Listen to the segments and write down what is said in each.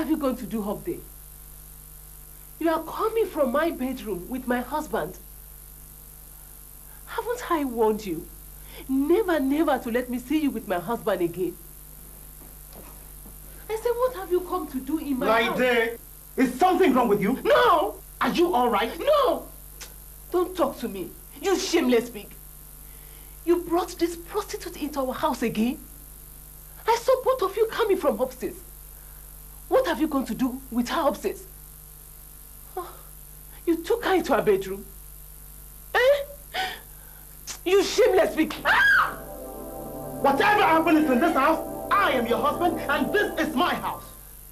have you gone to do up there? You are coming from my bedroom with my husband. Haven't I warned you? Never, never to let me see you with my husband again. I said, what have you come to do in my house? Laide, is something wrong with you? No! Are you all right? No! Don't talk to me, you shameless pig. You brought this prostitute into our house again? I saw both of you coming from upstairs. What have you gone to do with her upstairs? Oh, you took her into her bedroom. Eh? You shameless pig. Ah! Whatever happens in this house, I am your husband and this is my house.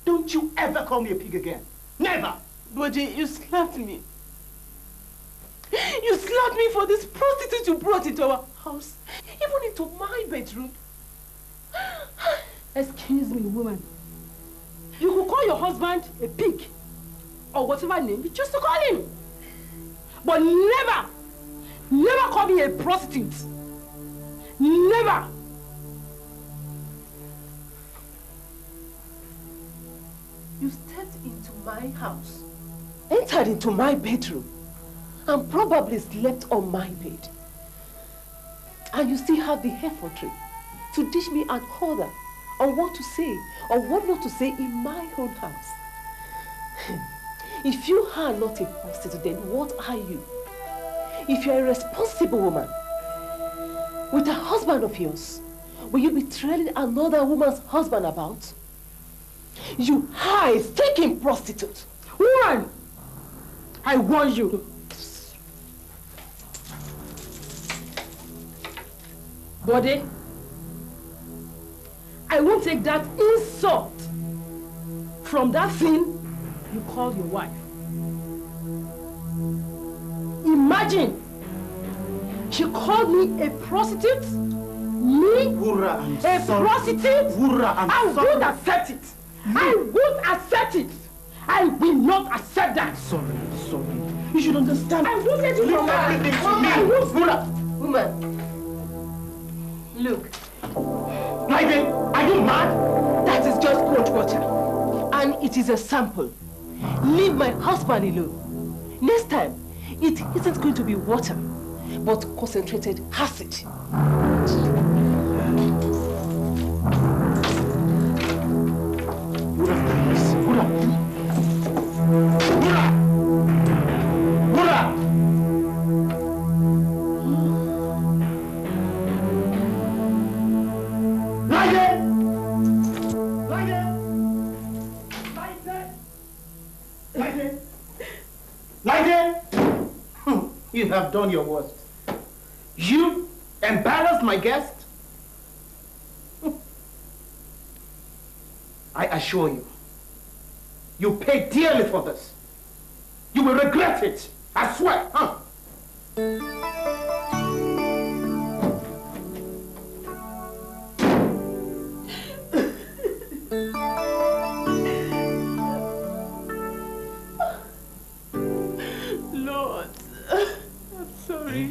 Don't you ever call me a pig again. Never. Buddy, you slapped me. You slapped me for this prostitute you brought into our house. Even into my bedroom. Excuse me, woman. You could call your husband a pig. Or whatever name you choose to call him. But never, never call me a prostitute. Never. You stepped into my house, entered into my bedroom, and probably slept on my bed. And you still have the effrontery to dish me an order on what to say or what not to say in my own house. If you are not a prostitute, then what are you? If you're a responsible woman with a husband of yours, will you be trailing another woman's husband about? You high-stinking prostitute! Woman! I warn you. Bode, I won't take that insult from that thing you call your wife. Imagine, she called me a prostitute? Me? Wura, I'm a sorry. prostitute? Wura, I won't accept it. I won't accept it. I will not accept that. Sorry. You should understand. I won't let you Leave everything to me. Wura. Woman, look. Laide, are you mad? That is just cold water. And it is a sample. Leave my husband alone. Next time, it isn't going to be water, but concentrated acid. Wura, please. Wura. You have done your worst. You embarrassed my guest. I assure you, you paid dearly for this. You will regret it. I swear, huh? Lord, I'm sorry.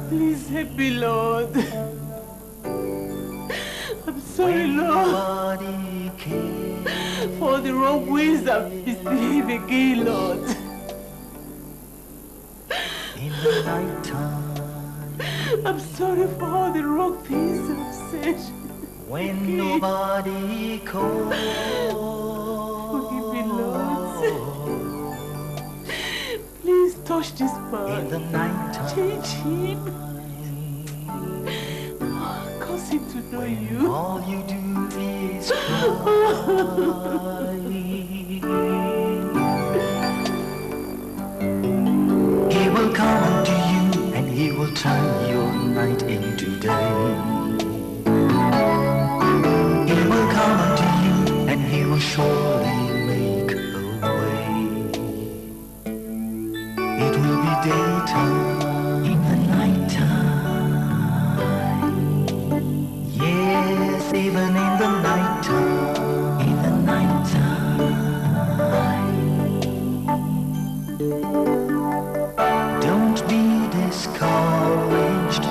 Please help me, Lord. I'm sorry, Lord, for the wrong ways I've misbehaved again, Lord. In the nighttime, I'm sorry for all the wrong things I've said. when nobody calls, Forgive me, Lord. Please touch this man. in the nighttime, Change him. Cause him to know you. all you do is cry. He will come to you and he will turn your night into day. He will come to you and he will surely make a way. It will be daytime in the nighttime. Yes, even in the nighttime. In the nighttime. Don't be discouraged.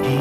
He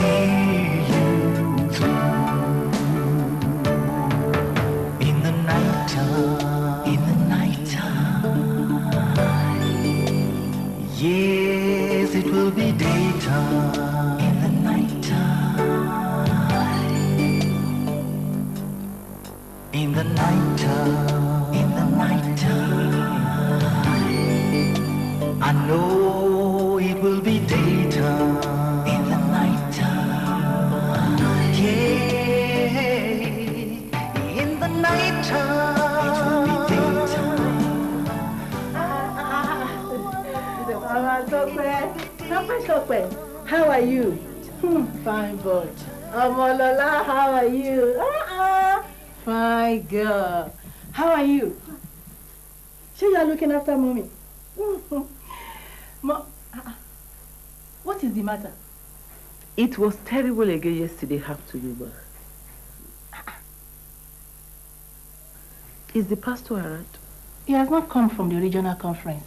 see you through. In the night time, in the night time. Yes, it will be daytime. In the night time. In the night time, in the night time. I know it will be daytime. In the night time. Yeah, in the night time. It will be daytime. How are you? Fine boy. Amolola, how are you? Fine girl. How are you? Sure you are looking after mommy? What is the matter? It was terrible again yesterday, have to you, ma. Is the pastor around? He has not come from the regional conference.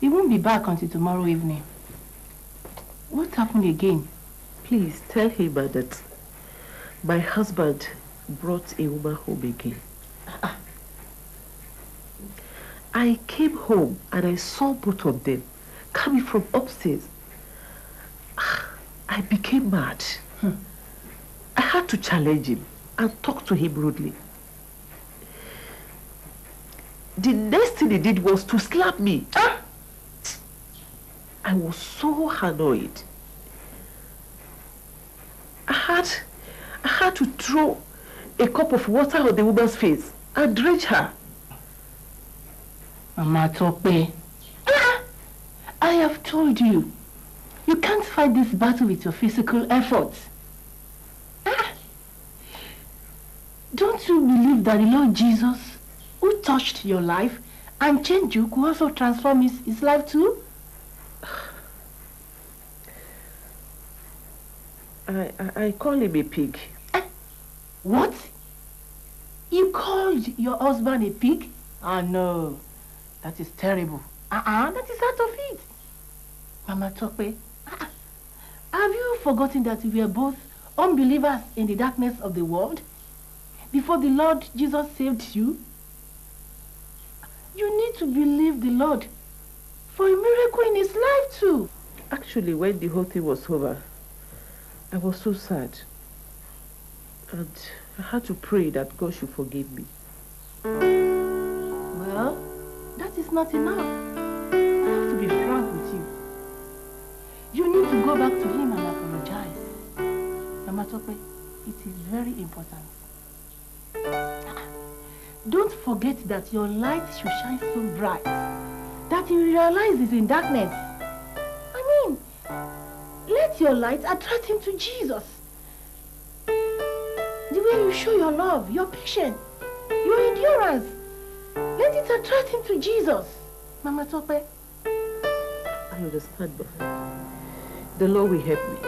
He won't be back until tomorrow evening. What happened again? Please tell him that my husband brought a woman home again. I came home and I saw both of them coming from upstairs. I became mad. I had to challenge him and talk to him rudely. The next thing he did was to slap me. I was so annoyed. I had to throw a cup of water on the woman's face and drench her. Mama Tope, I have told you, you can't fight this battle with your physical efforts. Don't you believe that the Lord Jesus, who touched your life and changed you, could also transform his life too? I call him a pig. What? You called your husband a pig? Ah, no. That is terrible. That is out of it. Mama Tope, have you forgotten that we were both unbelievers in the darkness of the world before the Lord Jesus saved you? You need to believe the Lord for a miracle in his life too. Actually, when the whole thing was over, I was so sad. And I had to pray that God should forgive me. Well, that is not enough. I have to be frank with you. You need to go back to him and apologize. Mama Tope, it is very important. Don't forget that your light should shine so bright that you realize it's in darkness. I mean, let your light attract him to Jesus. The way you show your love, your patience, your endurance, let it attract him to Jesus. Mama Tope. I understand, but the Lord will help me.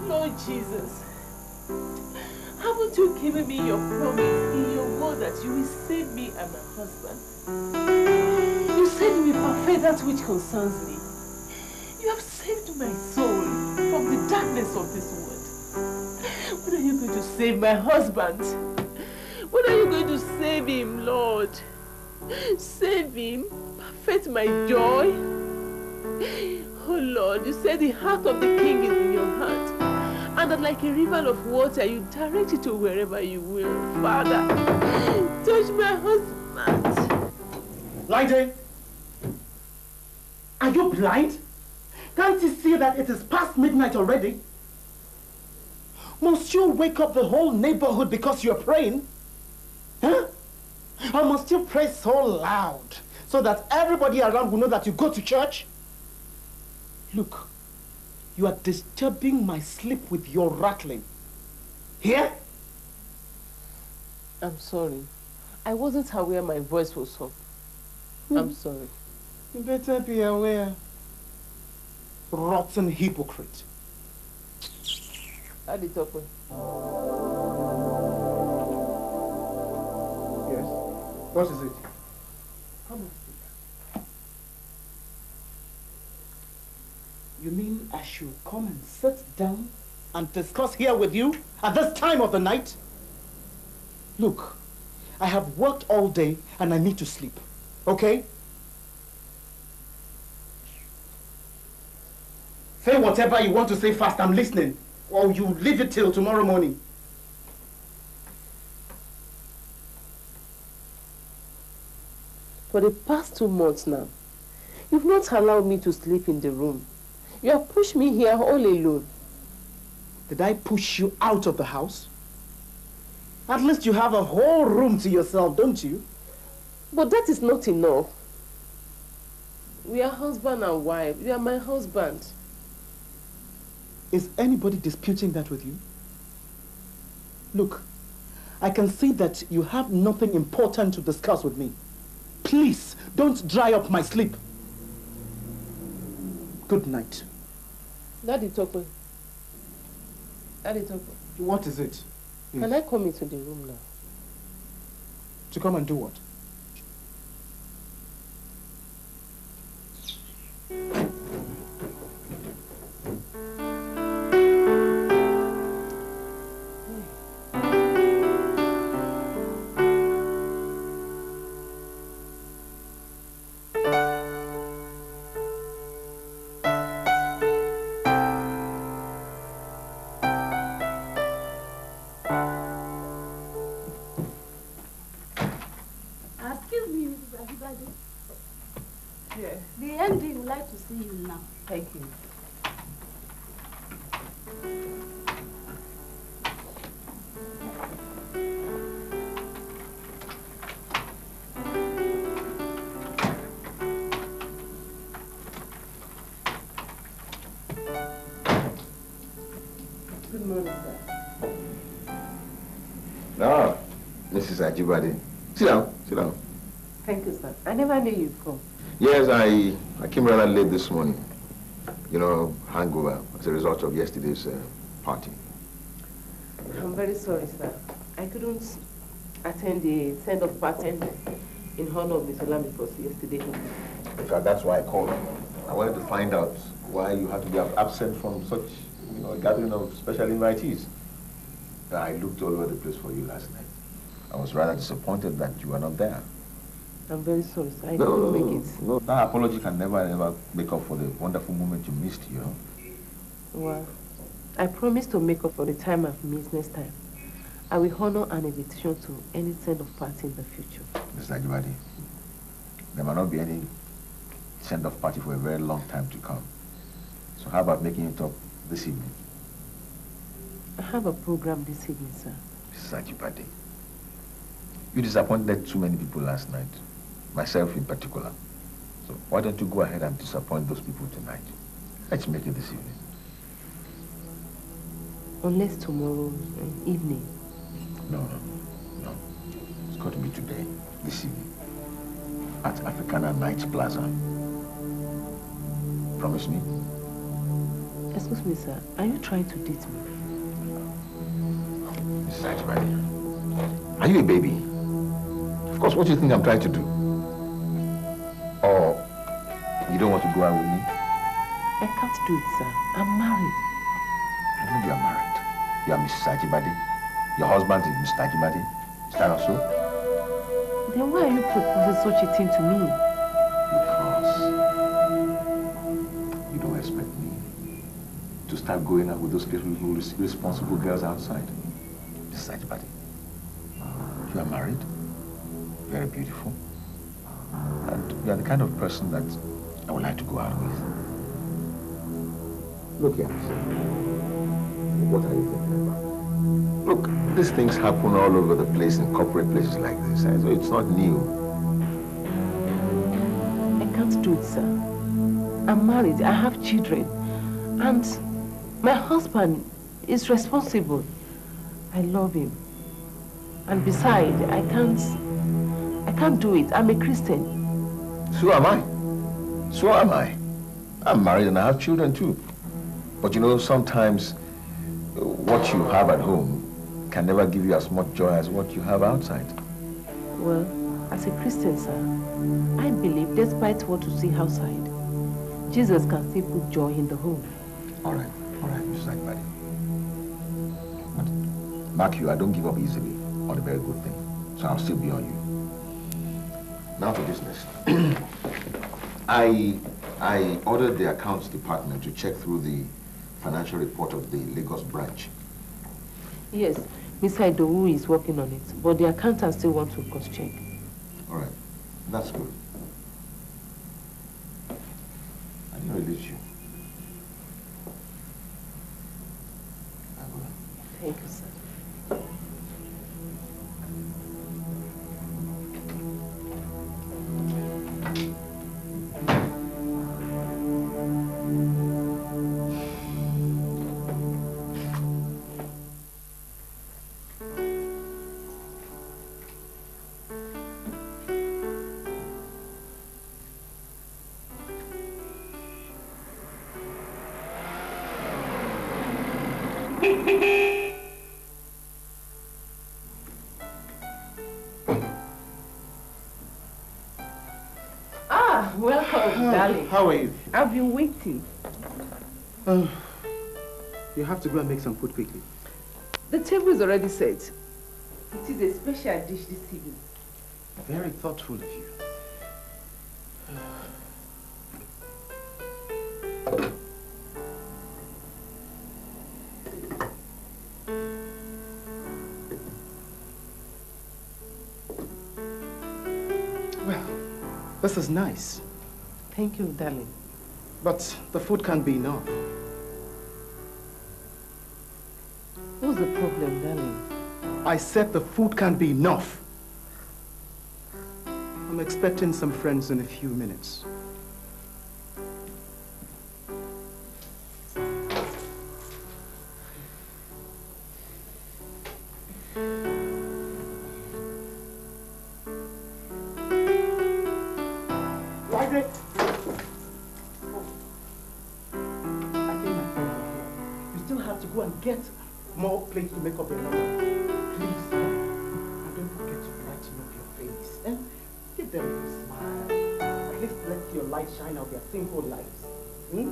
Lord Jesus, haven't you given me your promise in your word that you will save me and my husband? You said you will perfect that which concerns me. You have saved my soul from the darkness of this world. When are you going to save my husband? When are you going to save him, Lord? Save him, perfect my joy. Oh Lord, you said the heart of the king is in your heart, and that like a river of water, you direct it to wherever you will. Father, touch my husband. Lady, are you blind? Can't you see that it is past midnight already? Must you wake up the whole neighborhood because you're praying? Huh? Or must you pray so loud so that everybody around will know that you go to church? Look, you are disturbing my sleep with your rattling. Here? I'm sorry. I wasn't aware my voice was up. I'm sorry. You better be aware. Rotten hypocrite. Daddy Tokwe. Yes. What is it? Come on. You mean I should come and sit down and discuss here with you at this time of the night? Look, I have worked all day and I need to sleep, okay? Say whatever you want to say fast, I'm listening. Or you leave it till tomorrow morning. For the past 2 months now, you've not allowed me to sleep in the room. You have pushed me here all alone. Did I push you out of the house? At least you have a whole room to yourself, don't you? But that is not enough. We are husband and wife. You are my husband. Is anybody disputing that with you? Look, I can see that you have nothing important to discuss with me. Please, don't dry up my sleep. Good night. Daddy Tokwe. Daddy Tokwe. What is it? Can I come into the room now? To come and do what? Thank you. Good morning, sir. Ah, Mrs. Ajibade. Sit down, sit down. Thank you, sir. I never knew you'd come. Yes, I came rather late this morning. You know, hangover as a result of yesterday's party. I'm very sorry, sir. I couldn't attend the send-off party in honor of Mr. Lamikos yesterday. In fact, that's why I called. I wanted to find out why you had to be absent from such, a gathering of special invitees. I looked all over the place for you last night. I was rather disappointed that you were not there. I'm very sorry, sir. I couldn't make it. No, that apology can never make up for the wonderful moment you missed, Well, I promise to make up for the time I've missed next time. I will honor an invitation to any send-off party in the future. Mr. Ajibade, there might not be any send-off party for a very long time to come. So how about making it up this evening? I have a program this evening, sir. Mrs. Ajibade, you disappointed too many people last night. Myself in particular. So why don't you go ahead and disappoint those people tonight? Let's make it this evening. Unless tomorrow evening. No. It's got to be today, this evening, at Africana Nights Plaza. Promise me? Excuse me, sir. Are you trying to date me? Mrs. Ajibade, are you a baby? Of course, what do you think I'm trying to do? Or you don't want to go out with me? I can't do it, sir. I'm married. I know you are married. You are Mrs. Ajibade. Your husband is Mr. Ajibade. Is that also? Then why are you proposing such a thing to me? Because you don't expect me to start going out with those responsible girls outside. Mrs. Ajibade, you are married. Very beautiful. And you are the kind of person that I would like to go out with. Look here, what are you thinking about? Look, these things happen all over the place in corporate places like this. So it's not new. I can't do it, sir. I'm married. I have children. And my husband is responsible. I love him. And besides, I can't do it. I'm a Christian. So am I. I'm married and I have children too. But sometimes what you have at home can never give you as much joy as what you have outside. Well, as a Christian, sir, I believe despite what you see outside, Jesus can still put joy in the home. All right, Mrs. Akbadi. But mark you, I don't give up easily on a very good thing, so I'll still be on you. Now to business. I ordered the accounts department to check through the financial report of the Lagos branch. Yes, Mr. Idowu is working on it, but the accountant still wants to cross-check. All right, that's good. I didn't release you. I will. Thank you, sir. Welcome, darling. How are you? I've been waiting. You have to go and make some food quickly. The table is already set. It is a special dish this evening. Very thoughtful of you. Well, this is nice. Thank you, darling. But the food can't be enough. What's the problem, darling? I said the food can't be enough. I'm expecting some friends in a few minutes. Get more plates to make up your number. Please, and don't forget to brighten up your face. Eh? Give them a smile. At least let your light shine out their simple lives. Hmm?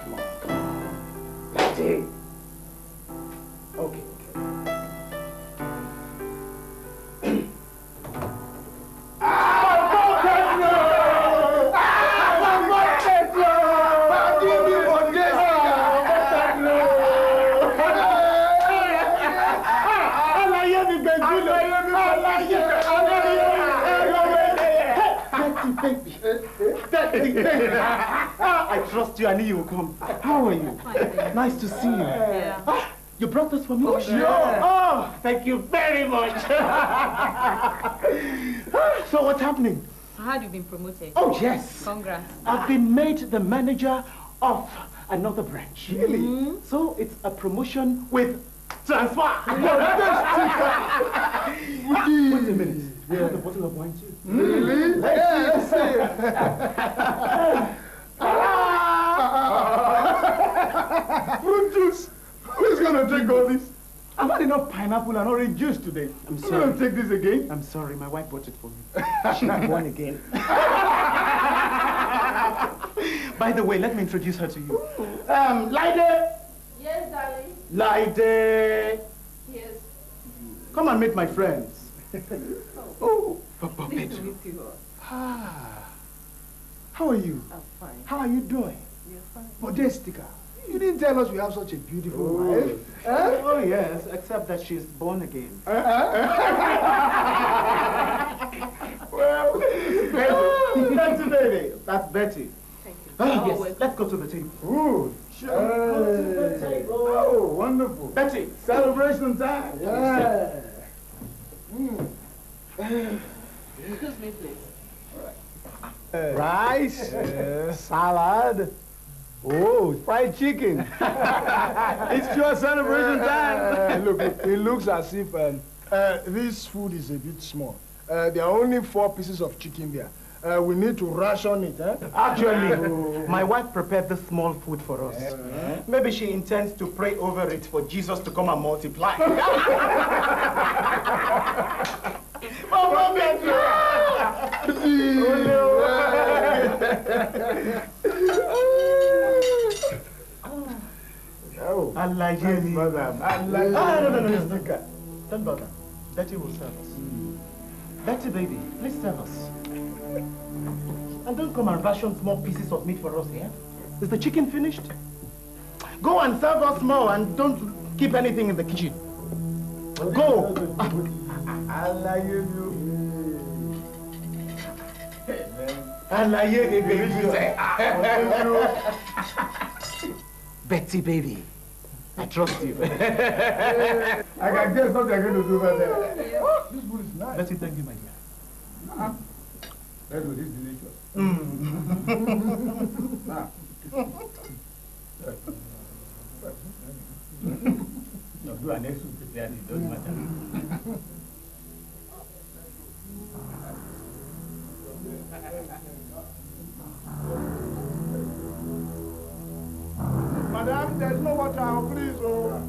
Come on. Letty. Okay. I trust you. I knew you would come. How are you? Fine. Nice to see you. Yeah. You brought this for me? Oh, sure. yeah. Oh, thank you very much. So what's happening? I heard you've been promoted. Oh, yes. Congrats. I've been made the manager of another branch. Really? Mm-hmm. So it's a promotion with transfer. Wait a minute. I have a bottle of wine too. Really? Yes. Fruit juice. Who's gonna drink all this? I've had enough pineapple and orange juice today. I'm Who's gonna take this again? I'm sorry, my wife bought it for me. She won again. By the way, let me introduce her to you. Lide! Yes, darling. Lide! Yes. Come and meet my friends. Oh, Nice to meet you. Ah. How are you? I'm fine. How are you doing? You're fine. Modestica. You didn't tell us we have such a beautiful wife. Oh, yes, except that she's born again. Well, Betty, baby. That's Betty. Thank you. Oh, yes, let's go to the table. Ooh, Go to the table. Oh, wonderful. Betty. Celebration time. Yeah. Excuse me, please. Rice, salad, oh, fried chicken. It's your celebration time. Look, it looks as if this food is a bit small. There are only 4 pieces of chicken there. we need to ration it, eh? Actually, my wife prepared this small food for us. Maybe she intends to pray over it for Jesus to come and multiply. Allah, no. Don't bother. Betty will serve us. Betty, baby, please serve us. And don't come and ration small pieces of meat for us here. Is the chicken finished? Go and serve us more and don't keep anything in the kitchen. Go. Allah, you. Allah, baby. Betty, baby. I trust you. I can guess what they're going to do over there. This food is nice. Betty, thank you, my dear. That was delicious. No, do an extra prepare it, doesn't matter. Madam, there's no water, please. Oh.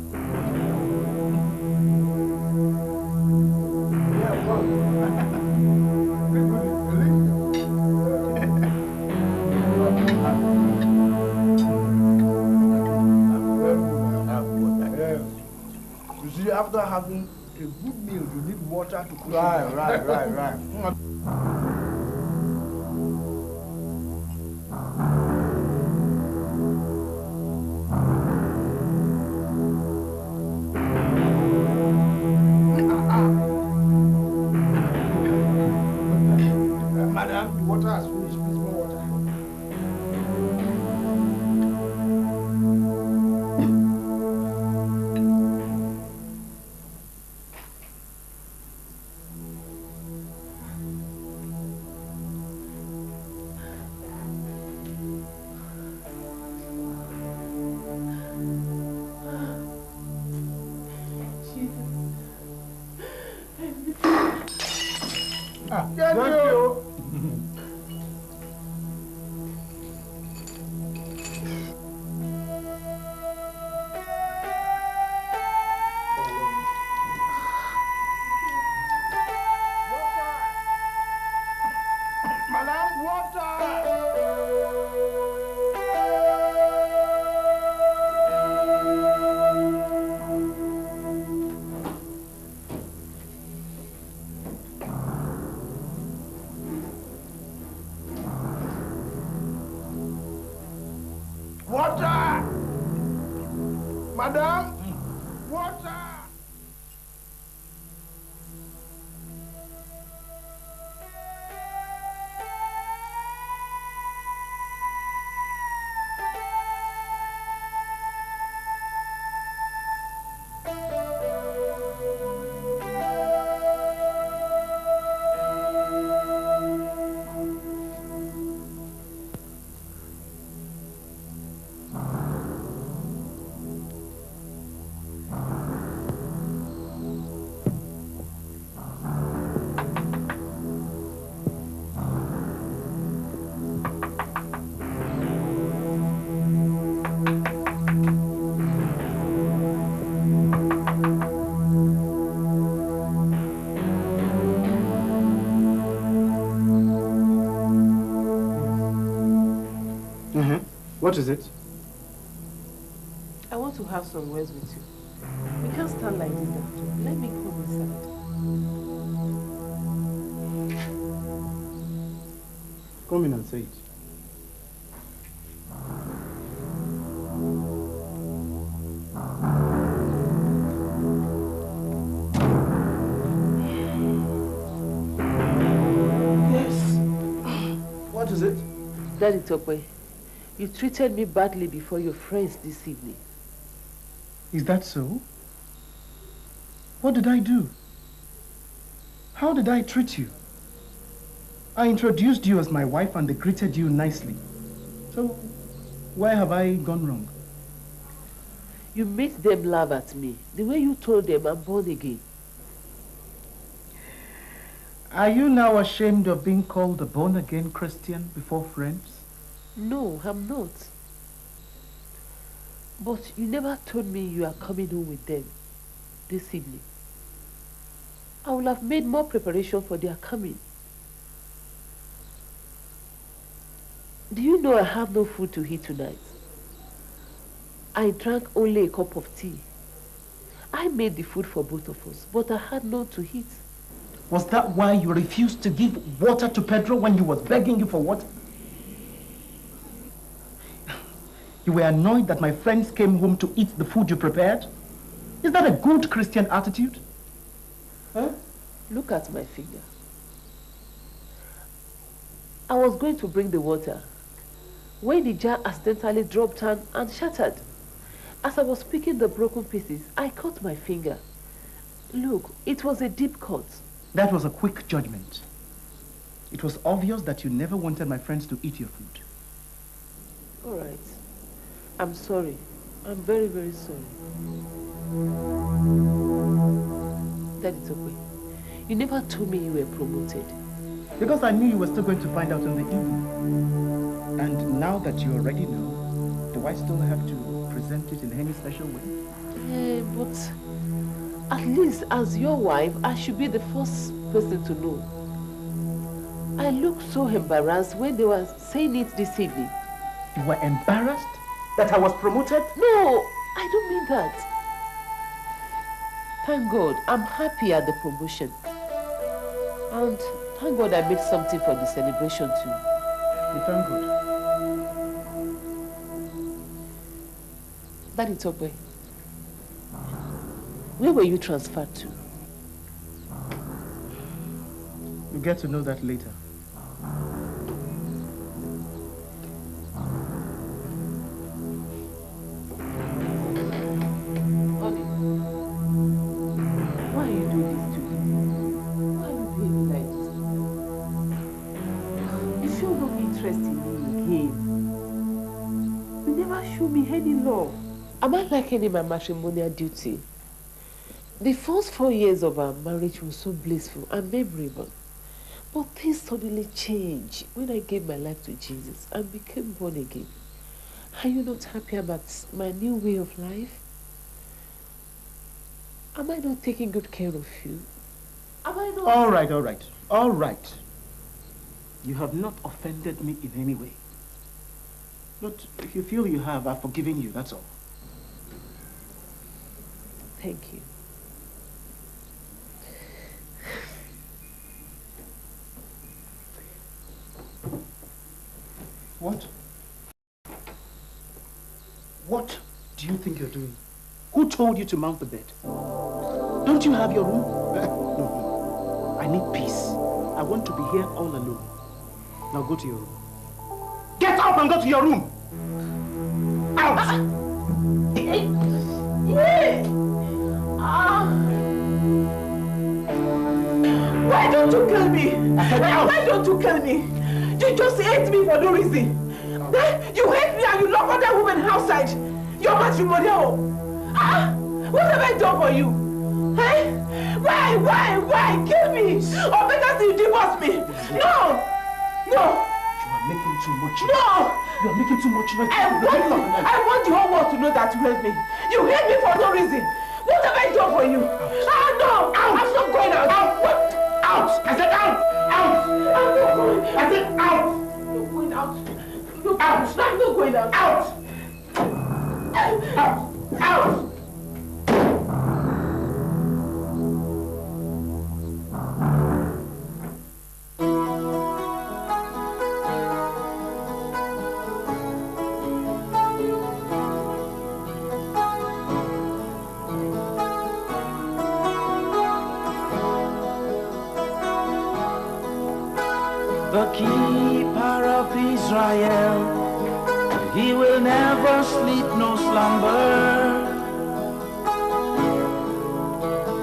You see, after having a good meal, you need water to cook. Right. Madam, the water has finished. Please, more water. Thank you. Madam, water! Madam, water! What is it? I want to have some words with you. We can't stand like this after. Let me come inside. Come in and say it. Yes. What is it? Daddy Tokwe, you treated me badly before your friends this evening. Is that so? What did I do? How did I treat you? I introduced you as my wife and they greeted you nicely. So, where have I gone wrong? You made them laugh at me, the way you told them I'm born again. Are you now ashamed of being called a born-again Christian before friends? No, I'm not. But you never told me you are coming home with them this evening. I would have made more preparation for their coming. Do you know I have no food to eat tonight? I drank only a cup of tea. I made the food for both of us, but I had none to eat. Was that why you refused to give water to Pedro when he was begging you for water? You were annoyed that my friends came home to eat the food you prepared? Is that a good Christian attitude? Huh? Look at my finger. I was going to bring the water when the jar accidentally dropped and shattered. As I was picking the broken pieces, I cut my finger. Look, it was a deep cut. That was a quick judgment. It was obvious that you never wanted my friends to eat your food. All right. I'm sorry. I'm very, very sorry. Daddy Tokwe, you never told me you were promoted. Because I knew you were still going to find out in the evening. And now that you already know, do I still have to present it in any special way? But at least as your wife, I should be the first person to know. I looked so embarrassed when they were saying it this evening. You were embarrassed that I was promoted? No, I don't mean that. Thank God, I'm happy at the promotion. And thank God I made something for the celebration too. You thank God. Daddy Tokwe, where were you transferred to? You'll get to know that later. Honey, why are you doing this to me? Why are you behaving like this? You show no interest in me again. You never show me any love. Am I lacking in my matrimonial duty? The first 4 years of our marriage was so blissful and memorable. But things suddenly changed when I gave my life to Jesus and became born again. Are you not happy about my new way of life? Am I not taking good care of you? Am I not... All right. All right. You have not offended me in any way. But if you feel you have, I've forgiven you, that's all. Thank you. What? What do you think you're doing? Who told you to mount the bed? Don't you have your room? No. I need peace. I want to be here all alone. Now go to your room. Get up and go to your room! Out! Why don't you kill me? I said out! Why don't you kill me? You just hate me for no reason. You hate me and you lock other women outside. You're matrimonial. What have I done for you? Why? Kill me. Or better still, divorce me. No. You are making too much. No. You are making too much noise. I want the whole world to know that you hate me. You hate me for no reason. What have I done for you? No. Out. I'm not going out. Out. What? Out. I said out. Out. I'm not going. I said out. You're going out. Out. I'm not going out. Out. Out. The keeper of Israel, he will never sleep nor slumber.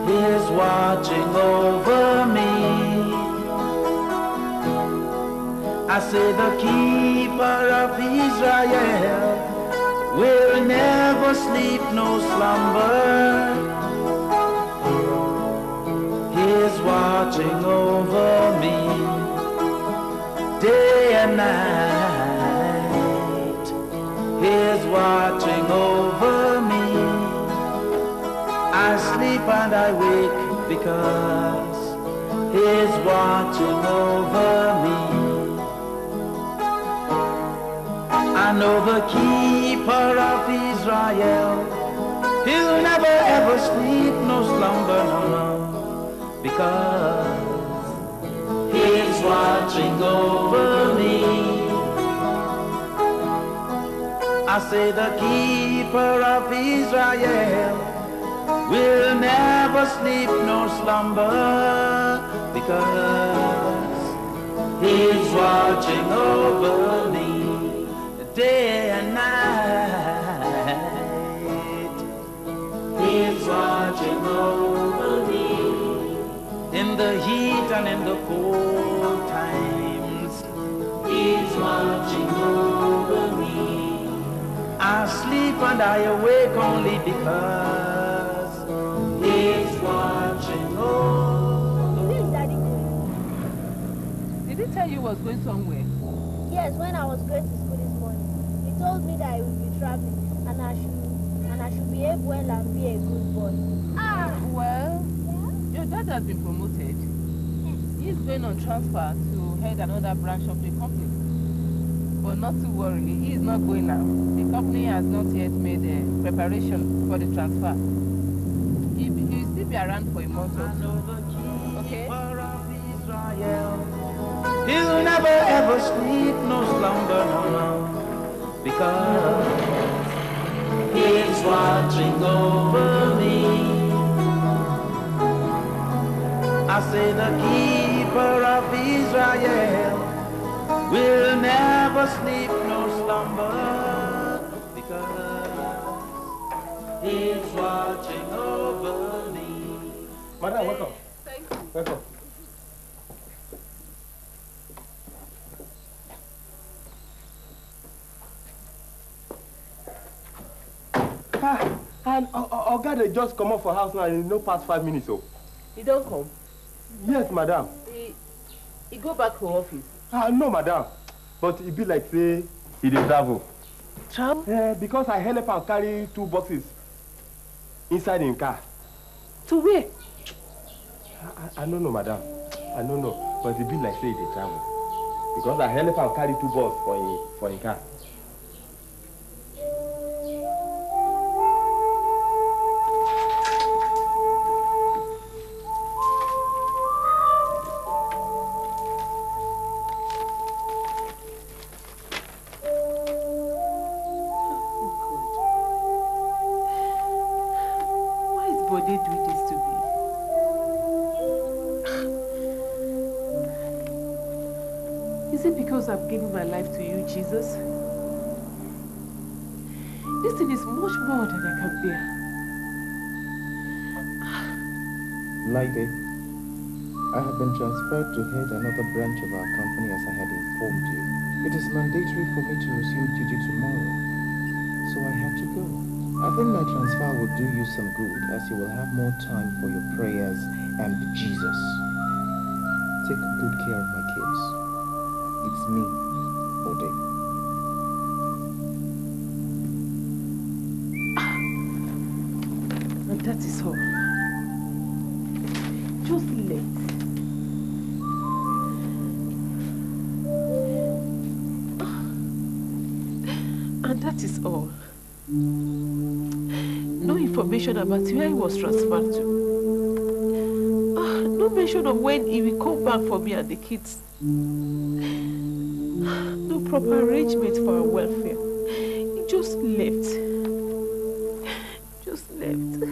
He is watching over me. I say the keeper of Israel will never sleep nor slumber. He is watching over and night. He's watching over me. I sleep and I wake because He's watching over me. I know the keeper of Israel, He'll never ever sleep, no slumber, no, no, because He's watching over me. I say the keeper of Israel will never sleep, no slumber, because He's watching over me day and night. He's watching over me in the heat and in the cold times. He's watching over me. I sleep and I awake only because He's watching over me. Where is Daddy going? Did he tell you he was going somewhere? Yes, when I was going to school this morning, he told me that I would be traveling and I should behave well and be a good boy. Well, your dad has been promoted. He's going on transfer to head another branch of the company. But not to worry, he is not going now. The company has not yet made a preparation for the transfer. He'll still be around for a month or so. Okay? He'll never ever sleep, no slumber, no, no, because He's watching over me. I say the keeper of Israel will never sleep, no slumber, because He's watching over me. Madam, welcome. Thank you. Welcome. And Oga dey just come up for house now in no past 5 minutes. Oh. He don't come. Yes, madam. He go back to office. No, madam. But it be like say he dey travel. Travel? Because I help am carry 2 boxes inside him car. To where? I don't know, madam. I don't know. But it be like say he dey travel. Because I help am carry 2 boxes for him car. I've given my life to you, Jesus. This thing is much more than I can bear. Lady, I have been transferred to head another branch of our company as I had informed you. It is mandatory for me to resume duty tomorrow, so I had to go. I think my transfer will do you some good, as you will have more time for your prayers and Jesus. Take good care of my kids. It's me, Ode. And that is all. Just late. And that is all. No information about where he was transferred to. No mention of when he will come back for me and the kids. No proper arrangement for our welfare. He just left. Just left.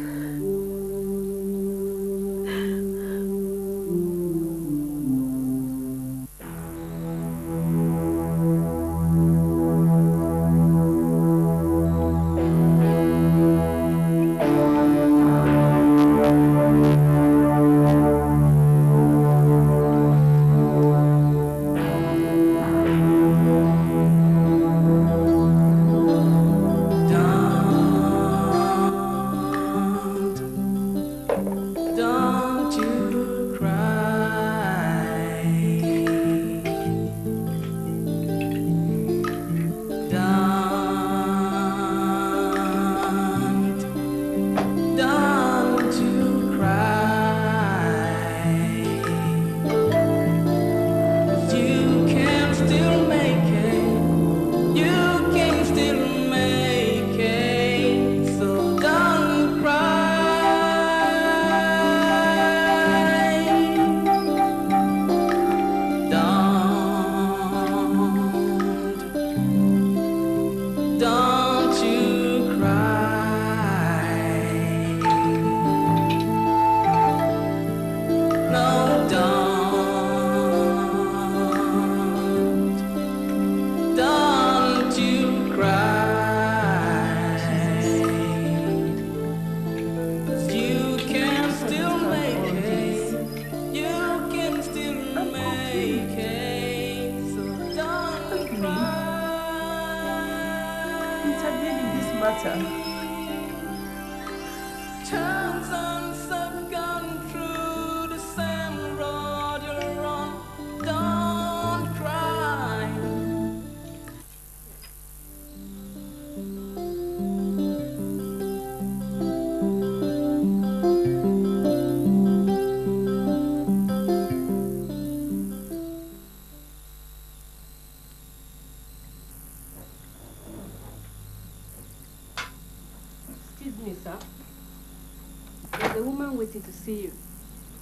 There's a woman waiting to see you.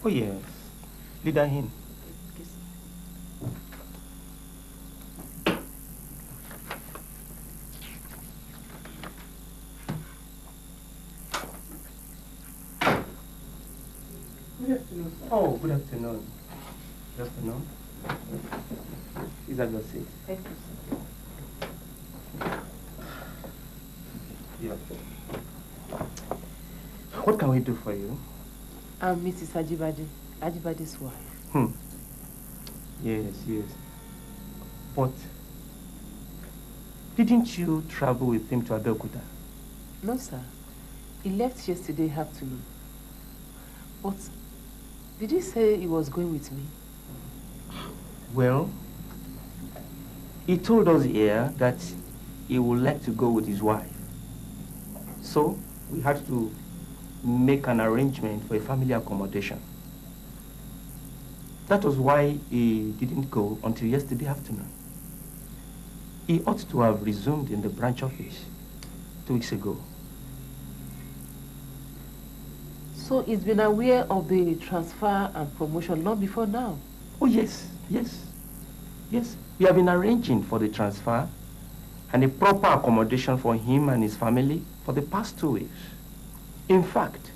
Oh, yes. Lead her in. Good afternoon, sir. Oh, good afternoon. Good afternoon. Is that your seat? Thank you, sir. Yeah. What can we do for you? I'm Mrs. Ajibade's wife. Yes, yes. But didn't you travel with him to Abeokuta? No, sir. He left yesterday afternoon. But did he say he was going with me? Well, he told us here that he would like to go with his wife. So we had to make an arrangement for a family accommodation. That was why he didn't go until yesterday afternoon. He ought to have resumed in the branch office 2 weeks ago. So he's been aware of the transfer and promotion long before now? Oh, yes, yes, yes. We have been arranging for the transfer and a proper accommodation for him and his family for the past 2 weeks. In fact,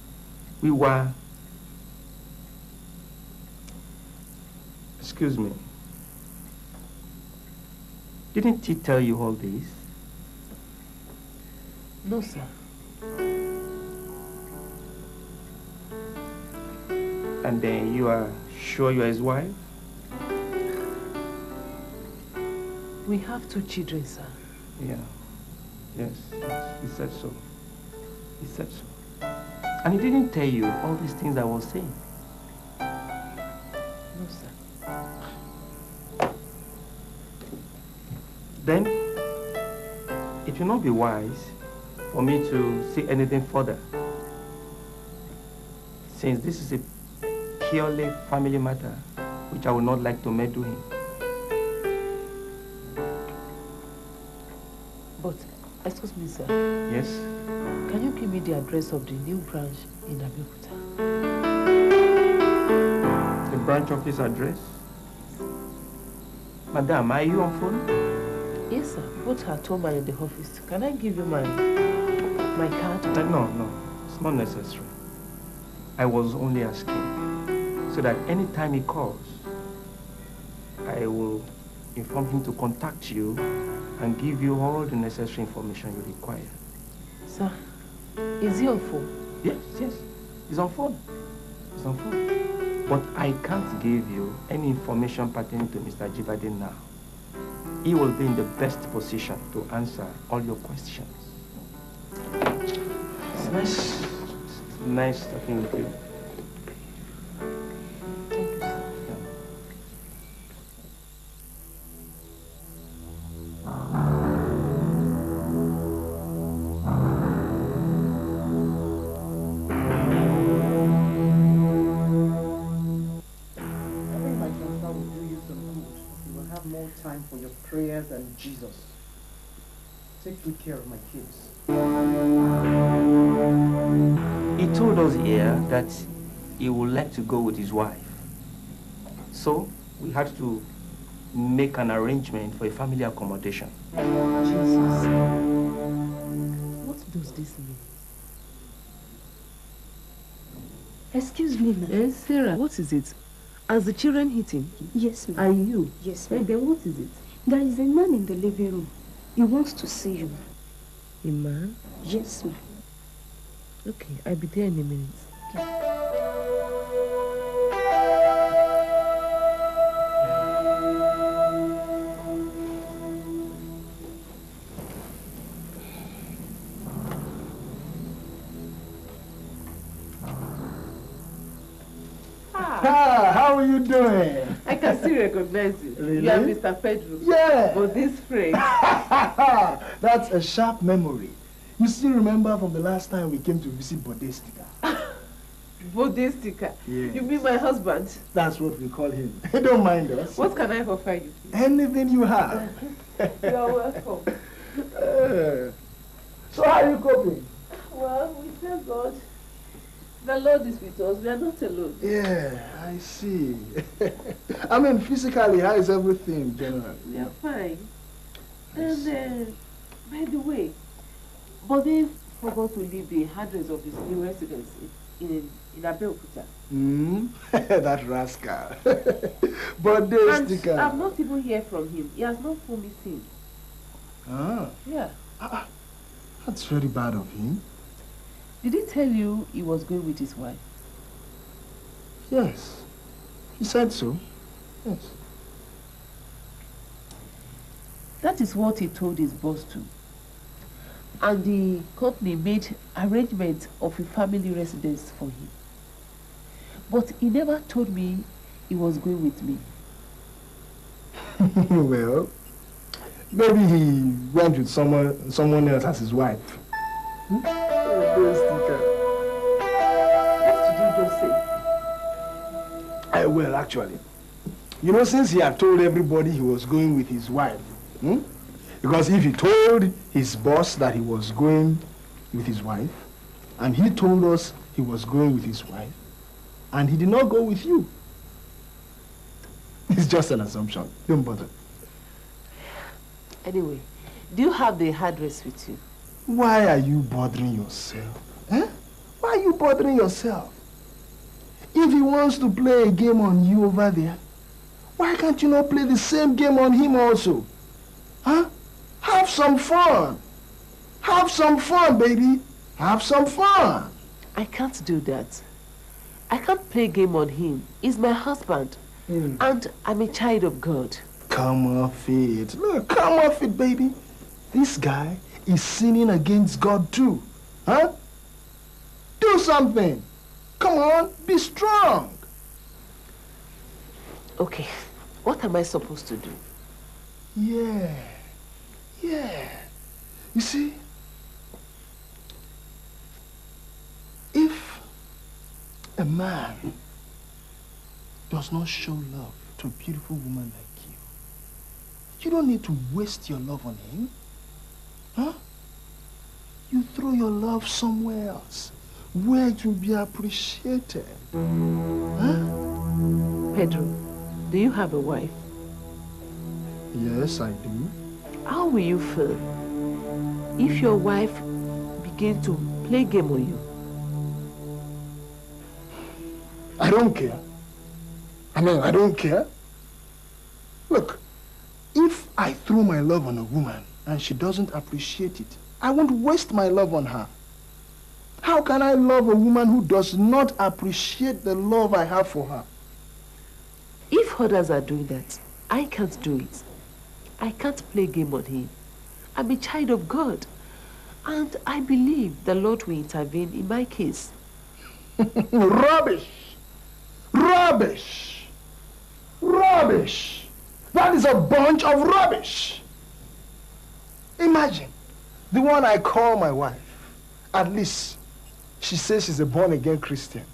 we were... Excuse me. Didn't he tell you all this? No, sir. And then you are sure you are his wife? We have 2 children, sir. Yeah. Yes, yes. He said so. He said so. And he didn't tell you all these things I was saying? No, sir. Then, it will not be wise for me to say anything further, since this is a purely family matter, which I would not like to meddle in. But, excuse me, sir. Yes? Can you give me the address of the new branch in Abeokuta? The branch office address? Madam, are you on phone? Yes, sir. Both at home and in the office. Can I give you my card? No. It's not necessary. I was only asking so that anytime he calls, I will inform him to contact you and give you all the necessary information you require. Sir, is he on phone? Yes. He's on phone. He's on phone. But I can't give you any information pertaining to Mr. Ajibade now. He will be in the best position to answer all your questions. It's nice talking with you. Thank you, sir. Time for your prayers and Jesus. Take good care of my kids. He told us here that he would like to go with his wife. So we had to make an arrangement for a family accommodation. Jesus. What does this mean? Excuse me, ma'am. Sarah, what is it? Are the children eating? Yes, ma'am. Are you? Yes, ma'am. Then what is it? There is a man in the living room. He wants to see you. A man? Yes, ma'am. Okay, I'll be there in a minute. How are you doing? I can still recognize you. Really? You are Mr. Pedro. Yeah. But this phrase. That's a sharp memory. You still remember from the last time we came to visit Bodestica? Bodestica? Yes. You mean my husband? That's what we call him. Don't mind us. What can I offer you? Anything you have. You are welcome. So how are you coping? Well, we thank God. The Lord is with us. We are not alone. Yeah, I see. I mean, physically, how is everything, generally? We are fine. And, by the way, Bobby forgot to leave the address of his new residence in Abeokuta. That rascal. But And sticker. I've not even heard from him. He has not phoned me since. Ah. Yeah. That's very bad of him. Did he tell you he was going with his wife? Yes. He said so. Yes. That is what he told his boss too. And the company made arrangements of a family residence for him. But he never told me he was going with me. Well, maybe he went with someone else as his wife. What did you just say? Well, actually, you know, since he had told everybody he was going with his wife, because if he told his boss that he was going with his wife, and he told us he was going with his wife, and he did not go with you, it's just an assumption. Don't bother. Anyway, do you have the address with you? Why are you bothering yourself? Eh? Why are you bothering yourself? If he wants to play a game on you over there, why can't you not play the same game on him also? Huh? Have some fun. Have some fun, baby. Have some fun. I can't do that. I can't play game on him. He's my husband. And I'm a child of God. Come off it. Look, come off it, baby. This guy is sinning against God too. Huh? Do something. Come on, be strong. Okay, what am I supposed to do? Yeah. You see, if a man does not show love to a beautiful woman like you, you don't need to waste your love on him. Huh? You throw your love somewhere else where it will be appreciated. Huh? Pedro, do you have a wife? Yes, I do. How will you feel if your wife begin to play game on you? I don't care. I don't care. Look, if I throw my love on a woman and she doesn't appreciate it, I won't waste my love on her. How can I love a woman who does not appreciate the love I have for her? If others are doing that, I can't do it. I can't play game on him. I'm a child of God. And I believe the Lord will intervene in my case. Rubbish! Rubbish! Rubbish! That is a bunch of rubbish! Imagine, the one I call my wife, at least she says she's a born-again Christian.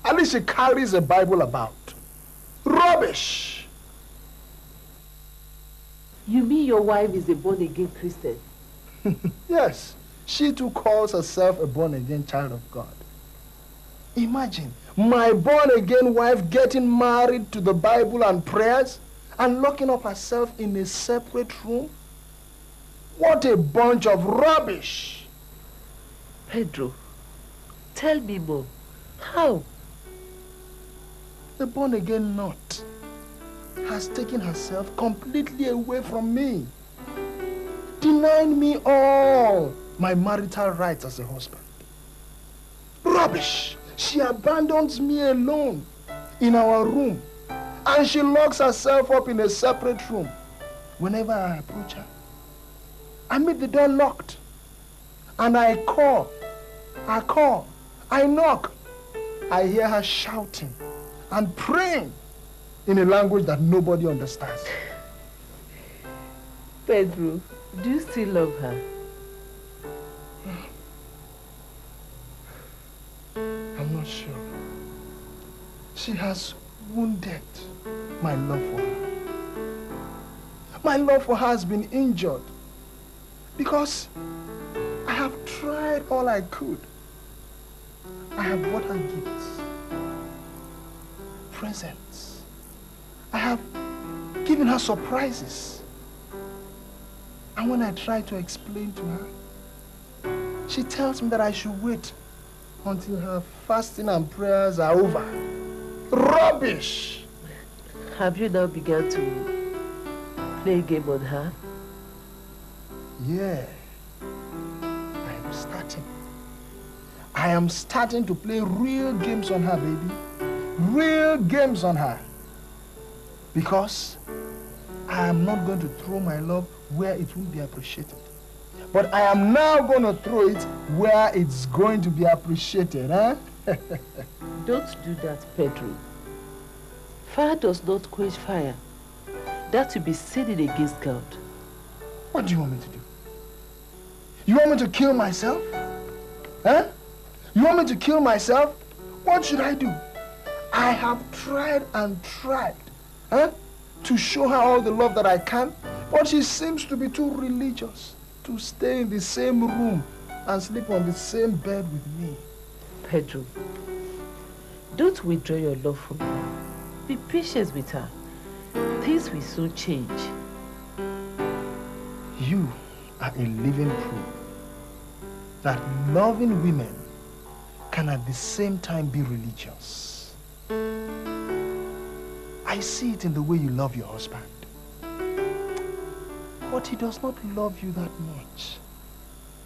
At least she carries a Bible about. Rubbish! You mean your wife is a born-again Christian? Yes, she too calls herself a born-again child of God. Imagine my born-again wife getting married to the Bible and prayers and locking up herself in a separate room. What a bunch of rubbish! Pedro, tell me more. How? The born-again nut has taken herself completely away from me, denying me all my marital rights as a husband. Rubbish! She abandons me alone in our room, and she locks herself up in a separate room. Whenever I approach her, I meet the door locked, and I call, I knock. I hear her shouting and praying in a language that nobody understands. Pedro, do you still love her? I'm not sure. She has wounded my love for her. My love for her has been injured because I have tried all I could. I have bought her gifts, presents. I have given her surprises. And when I try to explain to her, she tells me that I should wait until her fasting and prayers are over. Rubbish! Have you now begun to play a game on her? Yeah. I am starting to play real games on her, baby. Real games on her. Because I am not going to throw my love where it won't be appreciated. But I am now going to throw it where it's going to be appreciated, huh? Don't do that, Pedro. Fire does not quench fire. That will be sinning against God. What do you want me to do? You want me to kill myself? Huh? You want me to kill myself? What should I do? I have tried and tried, huh, to show her all the love that I can, but she seems to be too religious to stay in the same room and sleep on the same bed with me. Pedro, don't withdraw your love from her. Be patient with her. Things will soon change. You are a living proof that loving women can at the same time be religious. I see it in the way you love your husband. But he does not love you that much.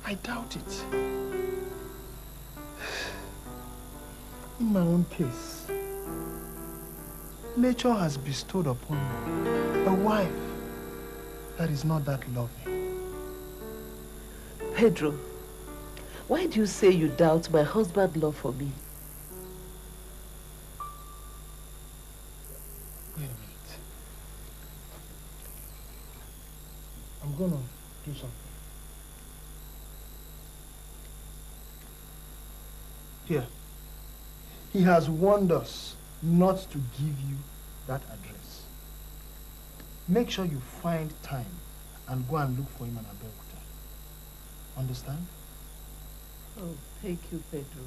I doubt it. In my own case, nature has bestowed upon me a wife that is not that loving. Pedro, why do you say you doubt my husband's love for me? Wait a minute. I'm gonna do something. Here. He has warned us not to give you that address. Make sure you find time and go and look for him in Abusive. Understand? Oh, thank you, Pedro.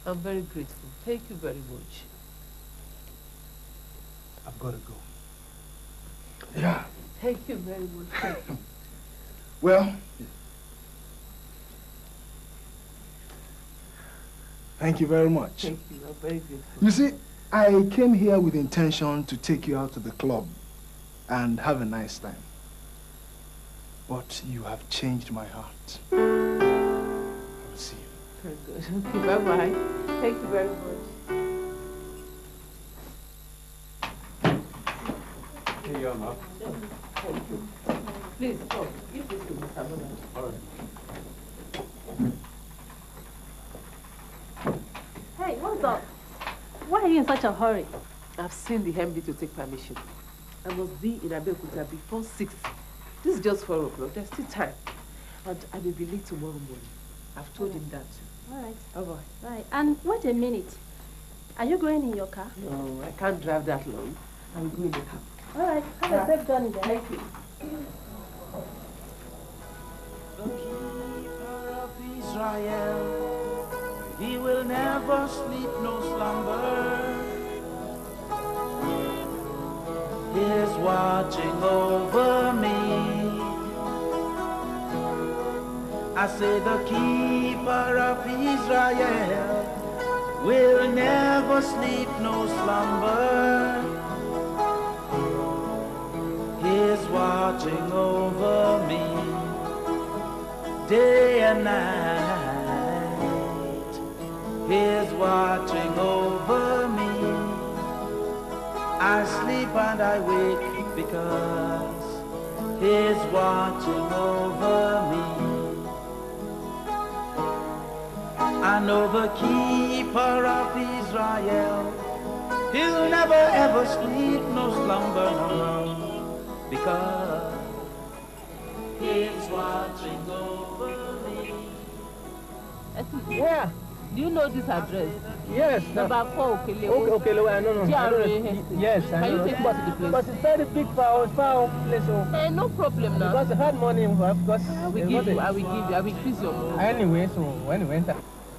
I'm very grateful. Thank you very much. I've got to go. Yeah. Thank you very much. Thank you. Well, thank you very much. Thank you. I'm very grateful. You see, I came here with intention to take you out to the club and have a nice time. But you have changed my heart. I will see you. Very good. Okay, bye-bye. Thank you very much. Here you are, Ma. Thank you. Please, come. Give this to Mr. Bonner. All right. Hey, what's up? Why are you in such a hurry? I've seen the MD to take permission. I must be in Abeokuta before 6. This is just 4 o'clock. There's still time. And I will be late tomorrow morning. I've told him that too. All right. Bye-bye. Right. And wait a minute. Are you going in your car? No, I can't drive that long. I'm going in the car. All right. Have a safe journey then. Thank you. The keeper of Israel, he will never sleep no slumber. He is watching over me. I say the keeper of Israel will never sleep no slumber. He is watching over me day and night. He is watching over me. I sleep and I wake because He is watching over me. I know the keeper of Israel, He'll never ever sleep no slumber, no, because He is watching over me. Where? Do you know this address? Yes. Number 4, Okelewo. Okay, no. Yes, I know. Can you take me to the place? But it's very big far off place. So. No problem now. Because I had money, because I will give you, I will increase your money. Anyway, so when we went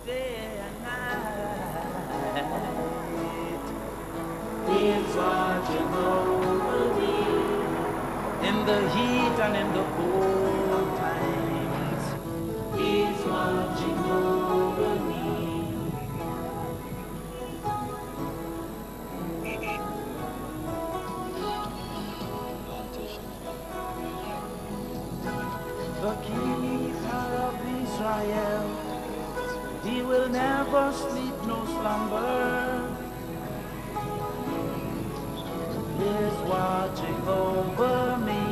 Day and night. in the heat and in the cold times. He's watching over me. The keeper of Israel, he will never sleep no slumber. He's watching over me.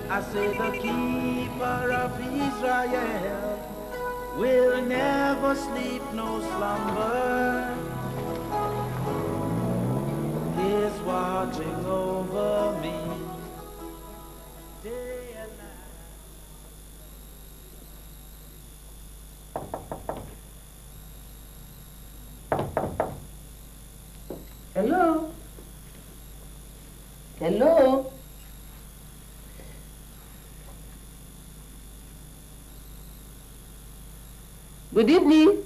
I say the keeper of Israel will never sleep no slumber. He's watching over me. Day and night. Hello? Hello? Good evening.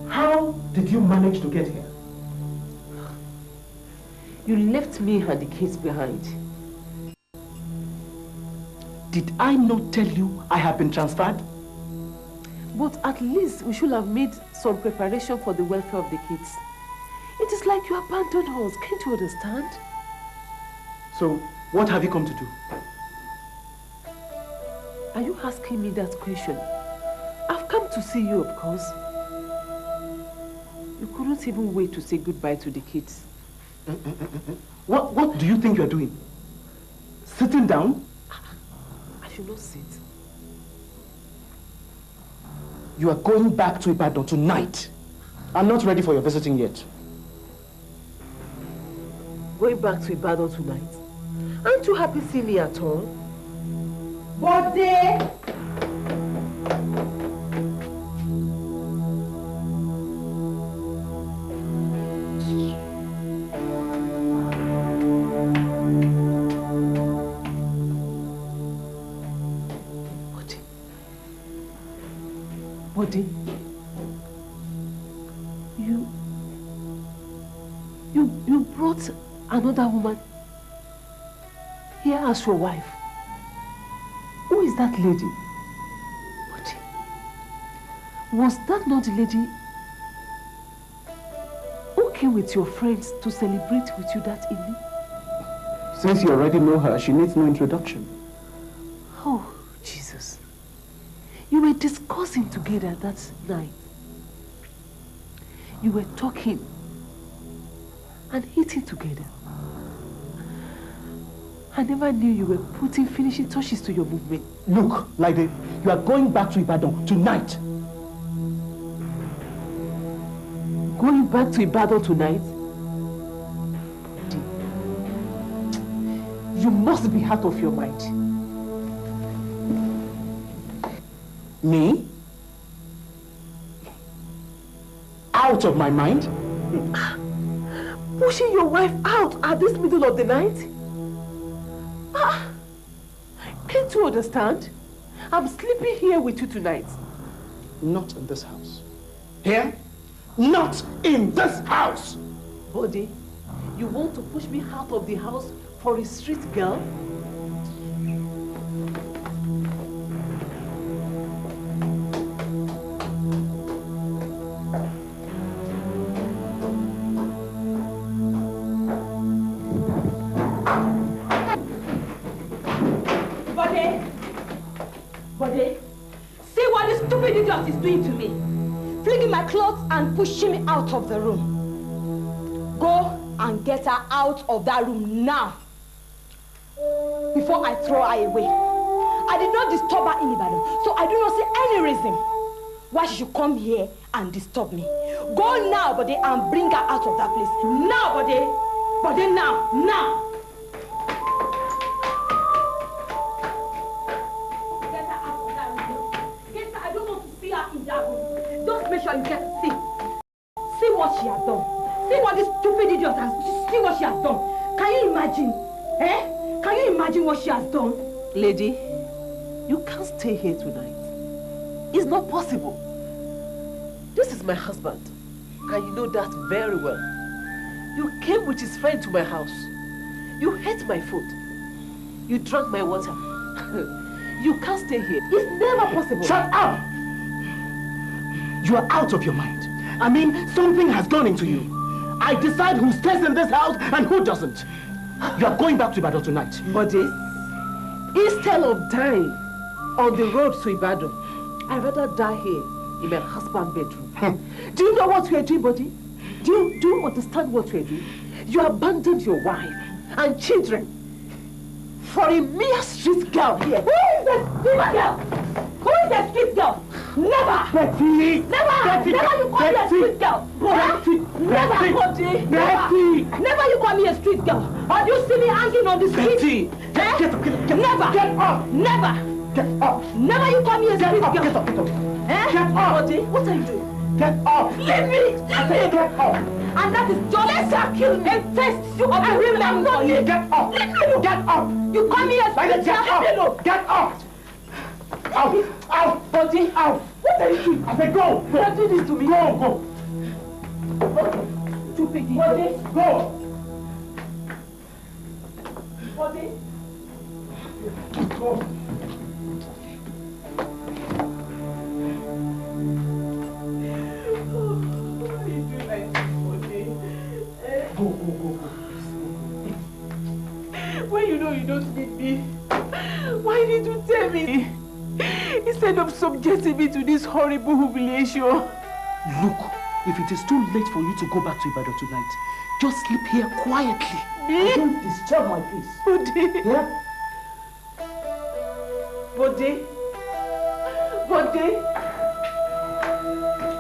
How did you manage to get here? You left me and the kids behind. Did I not tell you I have been transferred? But at least we should have made some preparation for the welfare of the kids. It is like you abandoned us. Can't you understand? So, what have you come to do? Are you asking me that question? I've come to see you, of course. You couldn't even wait to say goodbye to the kids. What do you think you're doing? Sitting down? I should not sit. You are going back to Ibadan tonight. I'm not ready for your visiting yet. Going back to Ibadan tonight? Aren't you happy seeing me at all? Bode! Bode, you brought another woman here as your wife. Who is that lady? Bode, was that not the lady who came with your friends to celebrate with you that evening? Since you already know her, she needs no introduction. Oh, Jesus. You were discussing together that night. You were talking and eating together. I never knew you were putting finishing touches to your movement. Look, Laide, you are going back to Ibadan tonight. Going back to Ibadan tonight? You must be out of your mind. Me? Out of my mind? Pushing your wife out at this middle of the night? Can't you understand? I'm sleeping here with you tonight. Not in this house. Here? Not in this house! Bode, you want to push me out of the house for a street girl? Bode, see what this stupid idiot is doing to me. Flinging my clothes and pushing me out of the room. Go and get her out of that room now. Before I throw her away. I did not disturb her in Ibadan, so I do not see any reason why she should come here and disturb me. Go now, Bode, and bring her out of that place. Now, Bode. Bode, now. Now. Just make sure you get to see what she has done. See what this stupid idiot has. See what she has done. Can you imagine Eh? Can you imagine what she has done? Lady, you can't stay here tonight. It's not possible. This is my husband, and you know that very well. You came with his friend to my house. You ate my food. You drank my water. You can't stay here. It's never possible. Shut up! You are out of your mind. I mean, something has gone into you. I decide who stays in this house and who doesn't. You are going back to Ibadan tonight. Body, instead of dying on the road to Ibadan, I'd rather die here in my husband's bedroom. Do you know what we are doing, Body? Do you understand what we are doing? You abandoned your wife and children for a mere street girl here. Who is the street girl? Who is the street girl? Never! Betty! Never! Betty! Never you call me a street girl! Betty! Never, Betty! Body! Betty! Never you call me a street girl! Or do you see me hanging on the street? Betty! Eh? Get up, get up, get up! Never! Get up! Never! Get up! Never you call me a street girl! Get up, get up! Eh? Get up! Body, what are you doing? Get up! Leave me! I said get up! And that is just to kill me. And test you of the women for you. Get up! Leave me alone. Get up! You call me a street Get girl. up! Get up! Out! Out! Body, Out! what are you doing? I said go! Go! Don't do this to me. Go! Go! Stupid. Body, Go! body. Go! Go, go, go, go. When you know you don't need me, why did you tell me? Instead of subjecting me to this horrible humiliation. Look, if it is too late for you to go back to Ibadan tonight, just sleep here quietly. Me? Don't disturb my peace. Body. Yeah? Body. Body.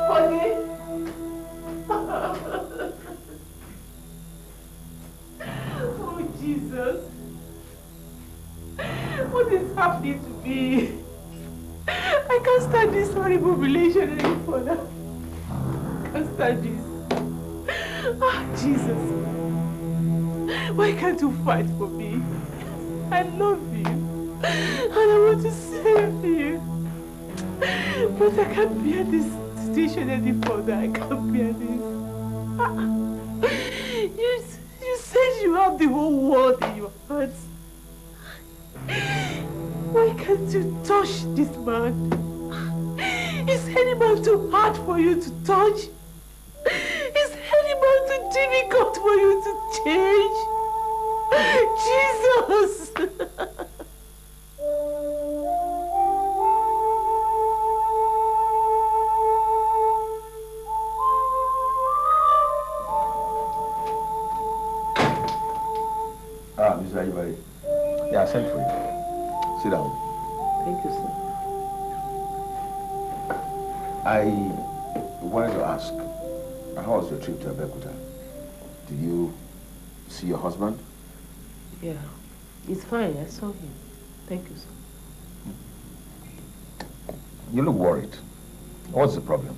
Body. Oh, Jesus. What is happening to me? I can't stand this horrible relation any further. I can't stand this. Ah, Jesus. Why can't you fight for me? I love you. And I want to save you. But I can't bear this situation any further. I can't bear this. You said you have the whole world in your hands. Why can't you touch this man? Is any man too hard for you to touch? Is any man too difficult for you to change? Jesus! Mr. Ajibade. Yeah, I sent for you. Sit down. Thank you, sir. I wanted to ask, how was your trip to Abeokuta? Did you see your husband? Yeah, it's fine. I saw him. Thank you, sir. You look worried. What's the problem?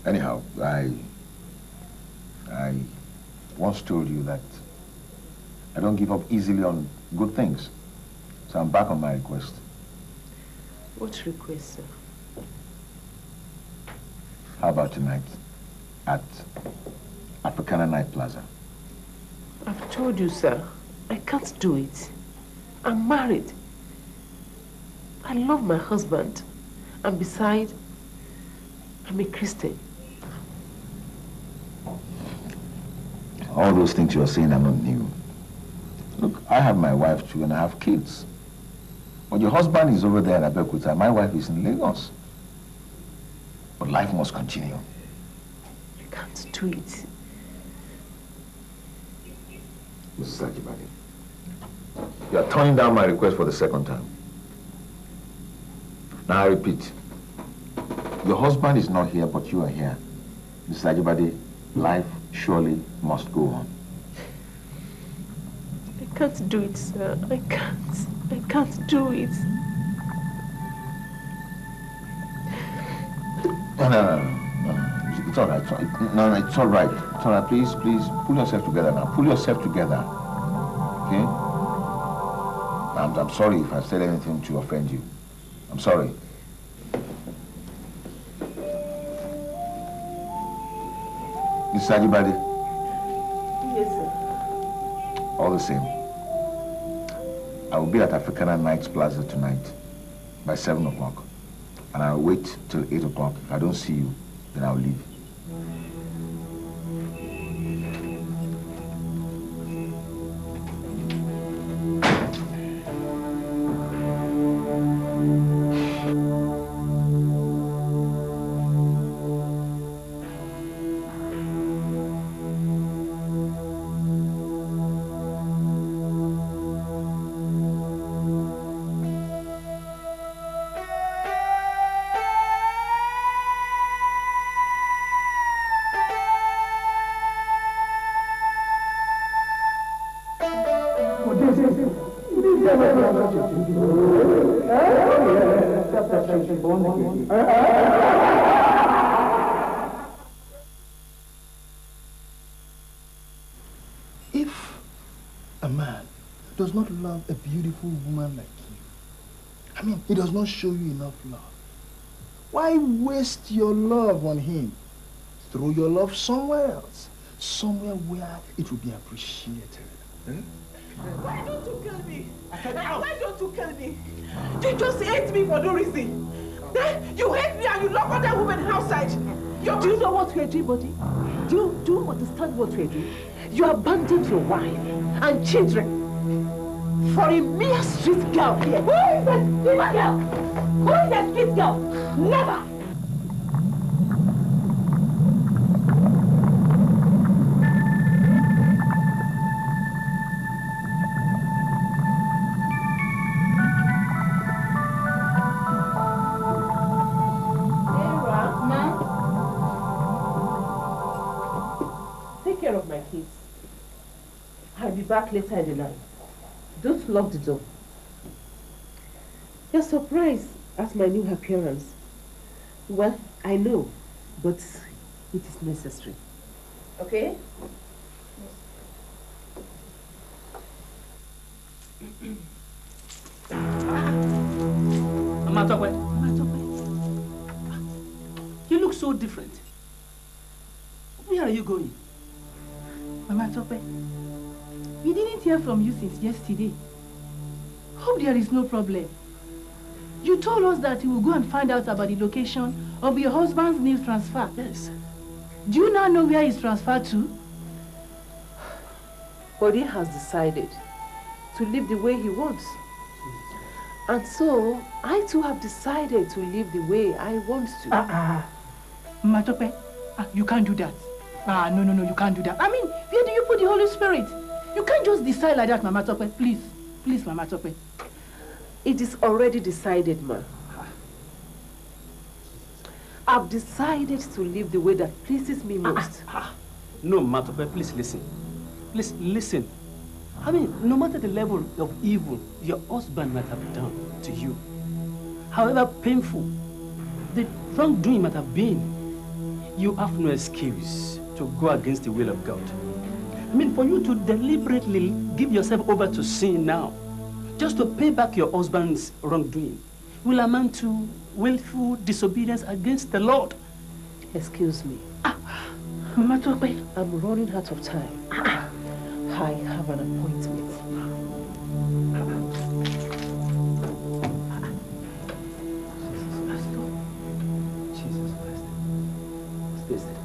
Anyhow, I once told you that I don't give up easily on good things. So I'm back on my request. What request, sir? How about tonight at Africana Night Plaza? I've told you, sir. I can't do it. I'm married. I love my husband. And besides, I'm a Christian. All those things you're saying are not new. Look, I have my wife too, and I have kids. But your husband is over there in Abeokuta. My wife is in Lagos. But life must continue. I can't do it. Mrs. Ajibade, you are turning down my request for the second time. Now I repeat, your husband is not here, but you are here. Mrs. Ajibade, life surely must go on. I can't do it, sir. I can't do it. No. It's all right. No, it's all right. It's all right. Please, pull yourself together now. Pull yourself together. Okay? I'm sorry if I said anything to offend you. I'm sorry. Mrs. Ajibade? Yes, sir. All the same. I will be at Africana Nights Plaza tonight by 7 o'clock. And I'll wait till 8 o'clock. If I don't see you, then I'll leave. If a man does not love a beautiful woman like you, I mean, he does not show you enough love, why waste your love on him? Throw your love somewhere else, somewhere where it will be appreciated. Why don't you kill me? Why don't you kill me? You just hate me for no reason. You hate me and you lock other women outside. Do you know what we're doing, buddy? Do you understand what we're doing? You abandoned your wife and children for a mere street girl here. Who is a street girl? Who is a street girl? Never! Of my kids. I'll be back later in the night. Don't lock the door. You're surprised at my new appearance. Well, I know, but it is necessary. Okay? Mama, you look so different. Where are you going? Mama Tope, we didn't hear from you since yesterday. Hope there is no problem. You told us that you will go and find out about the location of your husband's new transfer. Yes. Do you now know where he's transferred to? But he has decided to live the way he wants. And so, I too have decided to live the way I want to. Mama Tope, you can't do that. No, you can't do that. I mean, where do you put the Holy Spirit? You can't just decide like that, Mama Tope. Please, Mama Tope. It is already decided, ma. I've decided to live the way that pleases me most. No, Mama Tope, please listen. Please listen. I mean, no matter the level of evil your husband might have done to you, however painful the wrongdoing might have been, you have no excuse to go against the will of God. I mean, for you to deliberately give yourself over to sin now, just to pay back your husband's wrongdoing, will amount to willful disobedience against the Lord. Excuse me. Mama Tope, I'm running out of time. I have an appointment. Jesus Christ. Stay still.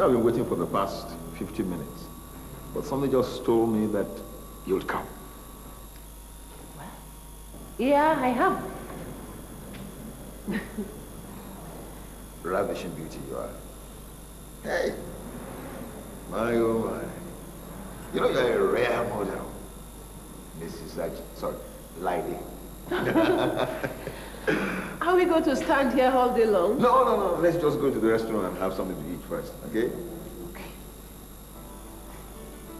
You have been waiting for the past 50 minutes. But somebody just told me that you'll come. Yeah, I have. Ravishing beauty you are. Hey. My, oh my. You know you're a rare model. Sorry, lady. Are we going to stand here all day long? No. Let's just go to the restaurant and have something to eat first, okay? Okay.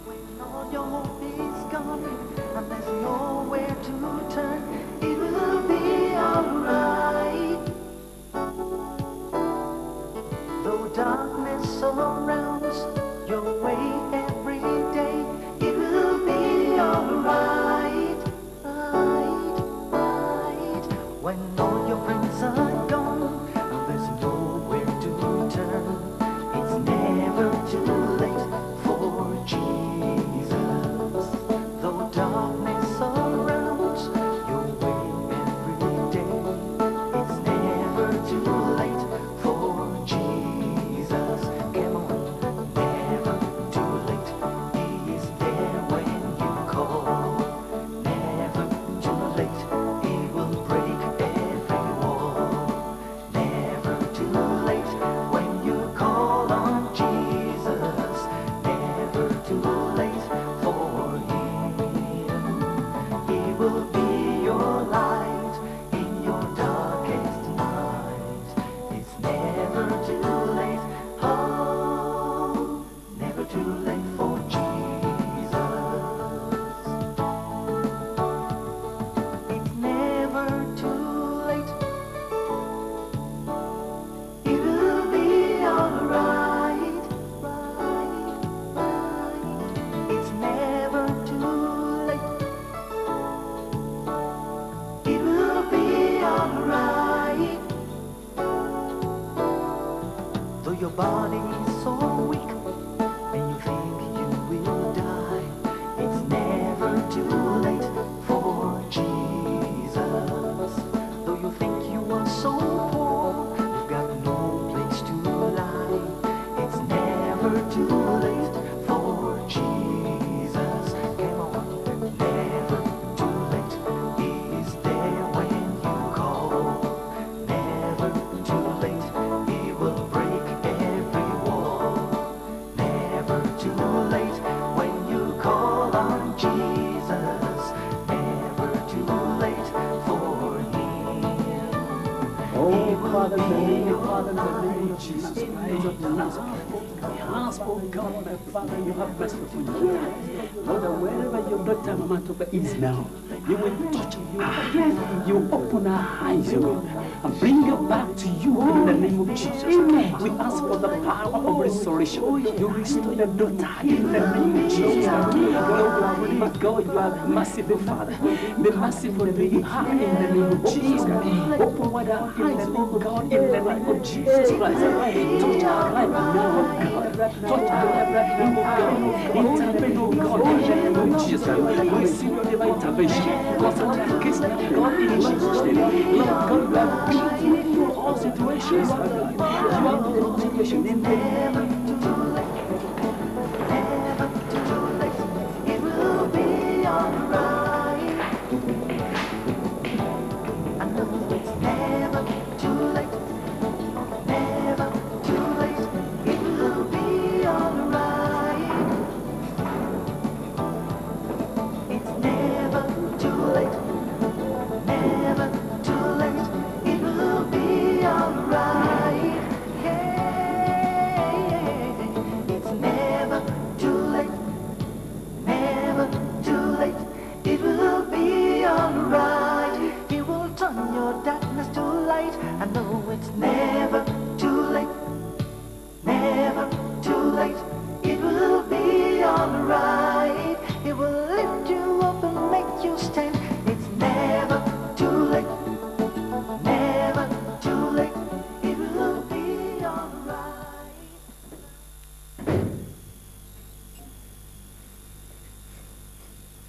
When all your hope is gone and there's nowhere to turn, it will be alright. Though darkness surrounds your way every day, it will be alright. When all your friends are gone and there's nowhere to turn, it's never too late for Jesus. Though darkness surrounds your way every day, it's never too late for Jesus. Come on, never too late. He is there when you call. Never too late. He will break every wall. Never too late when you call on Jesus. Never too late for him. He will be your light in your darkest night. It's never too late. Oh, never too late for Jesus. It's never too late. It will be alright, right. It's never too late. It will be alright. Though your body is so weak and you think you will die, it's never too late for Jesus. Though you think you are so poor, you've got no place to lie, it's never too late for Jesus. Come on, never too late. He's there when you call. Never too late. He will break every wall. Never too late when you call on Jesus. Never too late for him. Oh, Father, in the name of Jesus Christ of Nazareth, we ask, oh God, my Father, you have mercy upon you. Lord, that wherever your daughter Mama Tope is now, you will touch her. You will open her eyes, oh God, and bring her back to you in the name of Jesus. We ask for the power of restoration. You restore your daughter in the name of Jesus. Lord, my God, you are merciful, Father. Be merciful to her in the name of Jesus. Open wide her eyes, oh God, in the name of Jesus Christ. Touch her right now, oh God. Touch her right now, oh God. Intervene, oh God, in the name of Jesus. We see your divine intervention. Consult her case now, God, in Jesus' name. Lord God, you have been through all situations. You have been through all situations in the name of Jesus. Never too late. It will be alright. I know it's never too late. Never too late. It will be alright. It's never too late. Never too late. It will be alright. Yeah. It's never too late. Never too late. It will be alright. He will turn your darkness to light. I know it's never too late. Never too late. It will be alright. He will lift you up and make you stand. It's never too late. Never too late. It will be alright.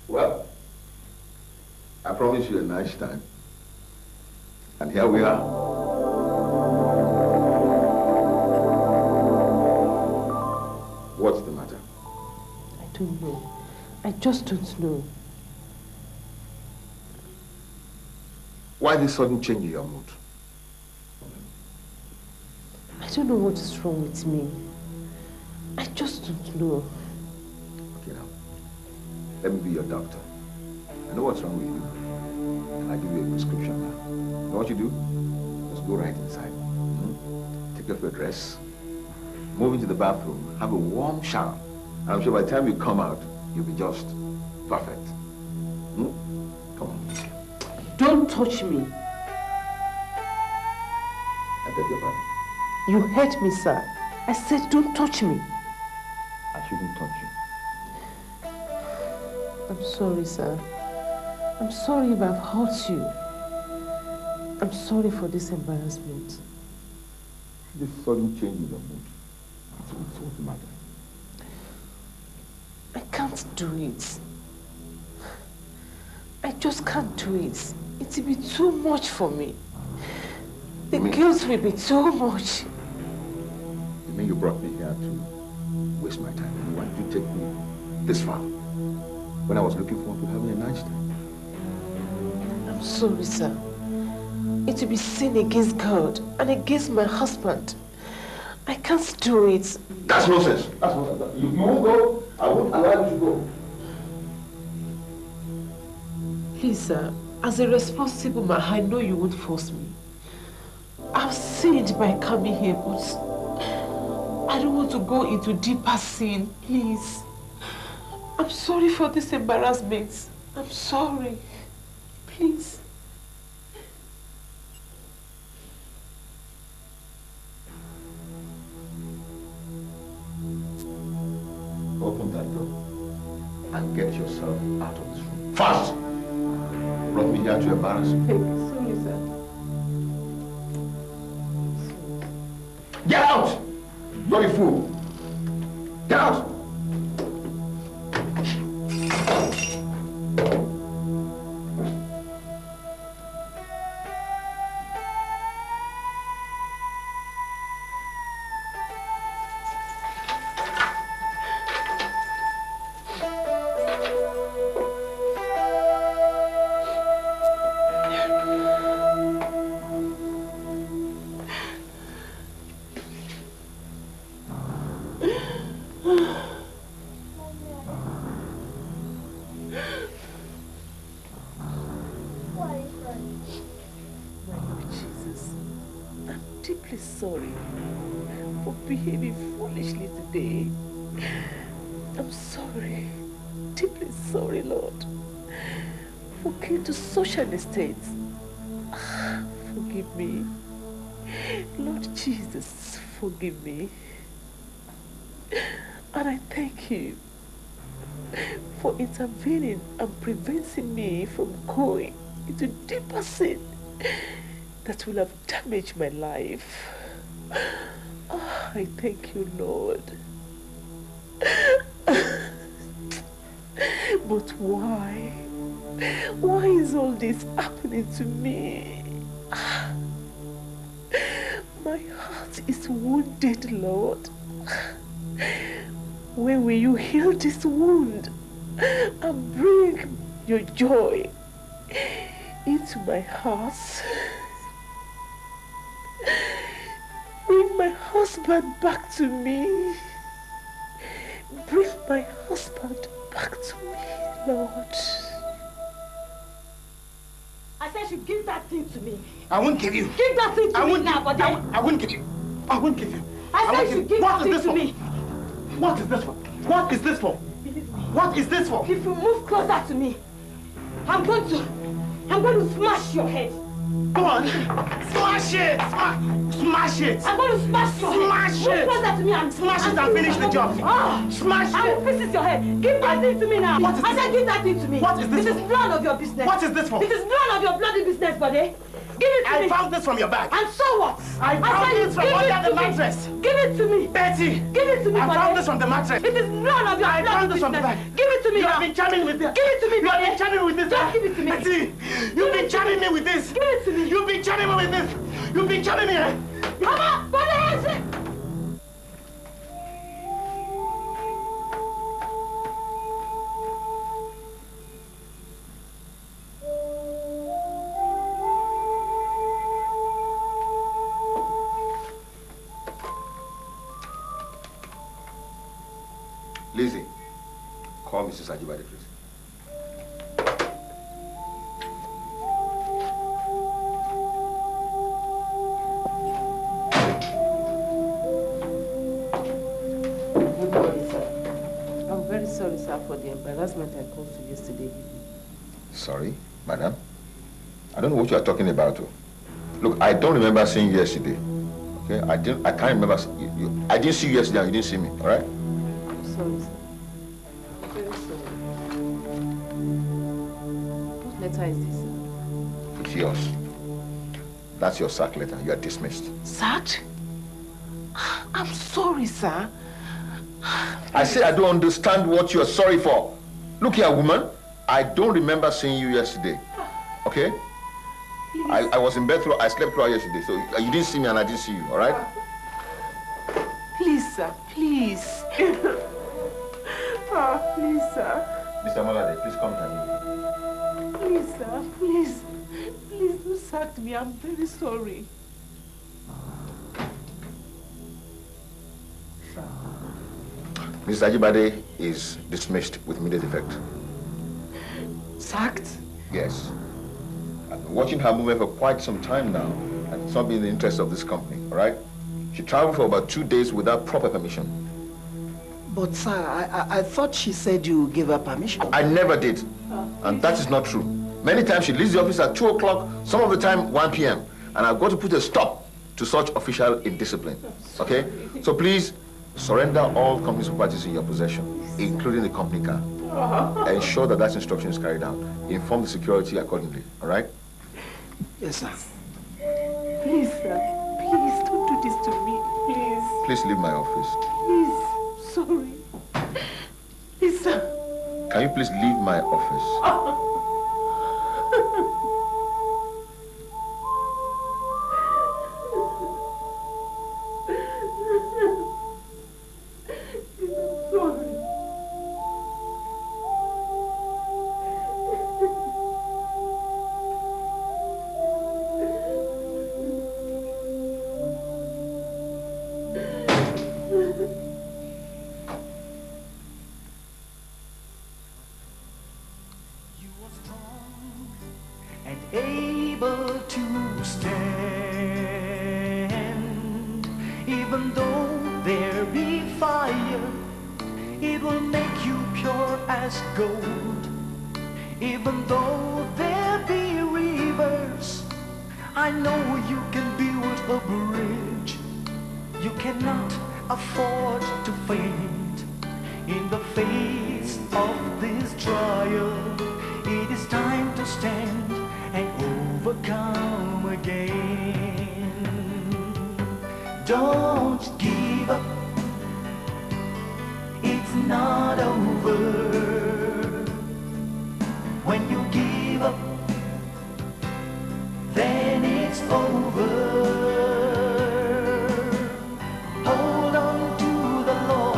Well, I promised you a nice time. And here we are. know. I just don't know. Why this sudden change in your mood? I don't know what is wrong with me. I just don't know. Okay, now. Let me be your doctor. I know what's wrong with you. And I give you a prescription now. You know what you do? Just go right inside. Take off your dress. Move into the bathroom. Have a warm shower. And I'm sure by the time you come out, you'll be just perfect. Come on. Don't touch me. I beg your pardon. You hurt me, sir. I said don't touch me. I shouldn't touch you. I'm sorry, sir. I'm sorry if I've hurt you. I'm sorry for this embarrassment. This sudden change in your mood. What's the matter? I can't do it. I just can't do it. It will be too much for me. The guilt will be too much. You mean you brought me here to waste my time? You wanted to take me this far? When I was looking forward to having a nice time. I'm sorry, sir. It will be sin against God and against my husband. I can't do it. That's nonsense. That's nonsense. You won't go. I won't allow you to go. Please, sir. As a responsible man, I know you won't force me. I've sinned by coming here, but I don't want to go into deeper sin. Please. I'm sorry for this embarrassment. I'm sorry. Please. Open that door and get yourself out of this room. Fast! Brought me here to embarrass you. Sorry, sir. Get out! You're a fool. Get out! Sorry for behaving foolishly today. I'm sorry, deeply sorry, Lord, for getting to such an estate. Forgive me. Lord Jesus, forgive me. And I thank you for intervening and preventing me from going into deeper sin that will have damaged my life. I thank you, Lord. But why? Why is all this happening to me? My heart is wounded, Lord. When will you heal this wound and bring your joy into my heart? Bring my husband back to me. Bring my husband back to me, Lord. I said you give that thing to me. I won't give you. Give that thing to me now, but then... I won't give you. I won't give you. I said you give that thing to me. What is this for? What is this for? What is this for? If you move closer to me, I'm going to smash your head. Go on. Smash it. Smash it. I'm going to smash your head. Smash it. Move closer to me and smash it and finish the job. Smash it. I will visit your head. Give that thing to me now. What is I said give that thing to me. What is this This is none of your business. What is this for? This is none of your bloody business, buddy. Give it to me. I found this from your bag. And so what? I found this from under the mattress. Give it to me. Betty. Give it to me, I found this from the mattress. It is none of your I found this from the business. bag. Give it to me You now. have been charming with this. Give it to me, You have been charming with this. Just give it to me. Betty, you've been charming me with this. Give it to me. You've been charming me with this. You've been charming me. Come on, what the hell is it? Lizzie, call Mrs. Ajibade, please. Good morning, sir. I'm very sorry, sir, for the embarrassment I caused you yesterday evening. Sorry, madam? I don't know what you are talking about. Look, I don't remember seeing you yesterday. Okay, I can't remember. I didn't see you yesterday and you didn't see me, all right? I'm sorry, sir. I'm very sorry. What letter is this, sir? It's yours. That's your sack letter. You are dismissed. Sacked? I'm sorry, sir. I say I don't understand what you are sorry for. Look here, woman. I don't remember seeing you yesterday. Okay? I was in bed I slept throughout yesterday, so you didn't see me and I didn't see you, all right? Please, sir, please. Please, sir. Mr. Malade, please come to me. Please, sir, please. Please don't sack me. I'm very sorry. Mrs. Ajibade is dismissed with immediate effect. Sacked? Yes. I've been watching her movement for quite some time now, and it's not been in the interest of this company, all right? She traveled for about 2 days without proper permission. But sir, I thought she said you gave her permission. I never did, and that is not true. Many times she leaves the office at 2 o'clock, some of the time 1 p.m., and I've got to put a stop to such official indiscipline, okay? So please, surrender all company's properties in your possession, including the company car. Ensure that that instruction is carried out. Inform the security accordingly, all right? Yes, sir. Please, sir. Please, don't do this to me. Please. Please leave my office. Please. Sorry. Please, sir. Can you please leave my office? Able to stand, even though there be fire, it will make you pure as gold. Even though there be rivers, I know you can build a bridge. You cannot afford to faint in the face of this trial. It is time to stand and overcome again. Don't give up, it's not over. When you give up, then it's over. Hold on to the Lord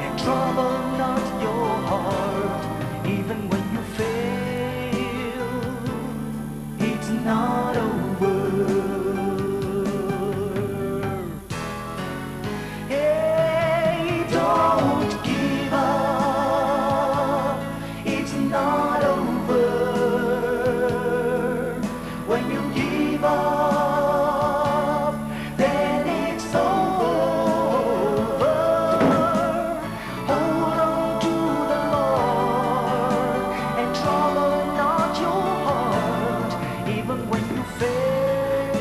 and trouble not your heart. Even when you fail, it's not over. Hey, don't give up. It's not over. When you give up, then it's over. Hold on to the Lord and trouble not your heart. Even when you fail,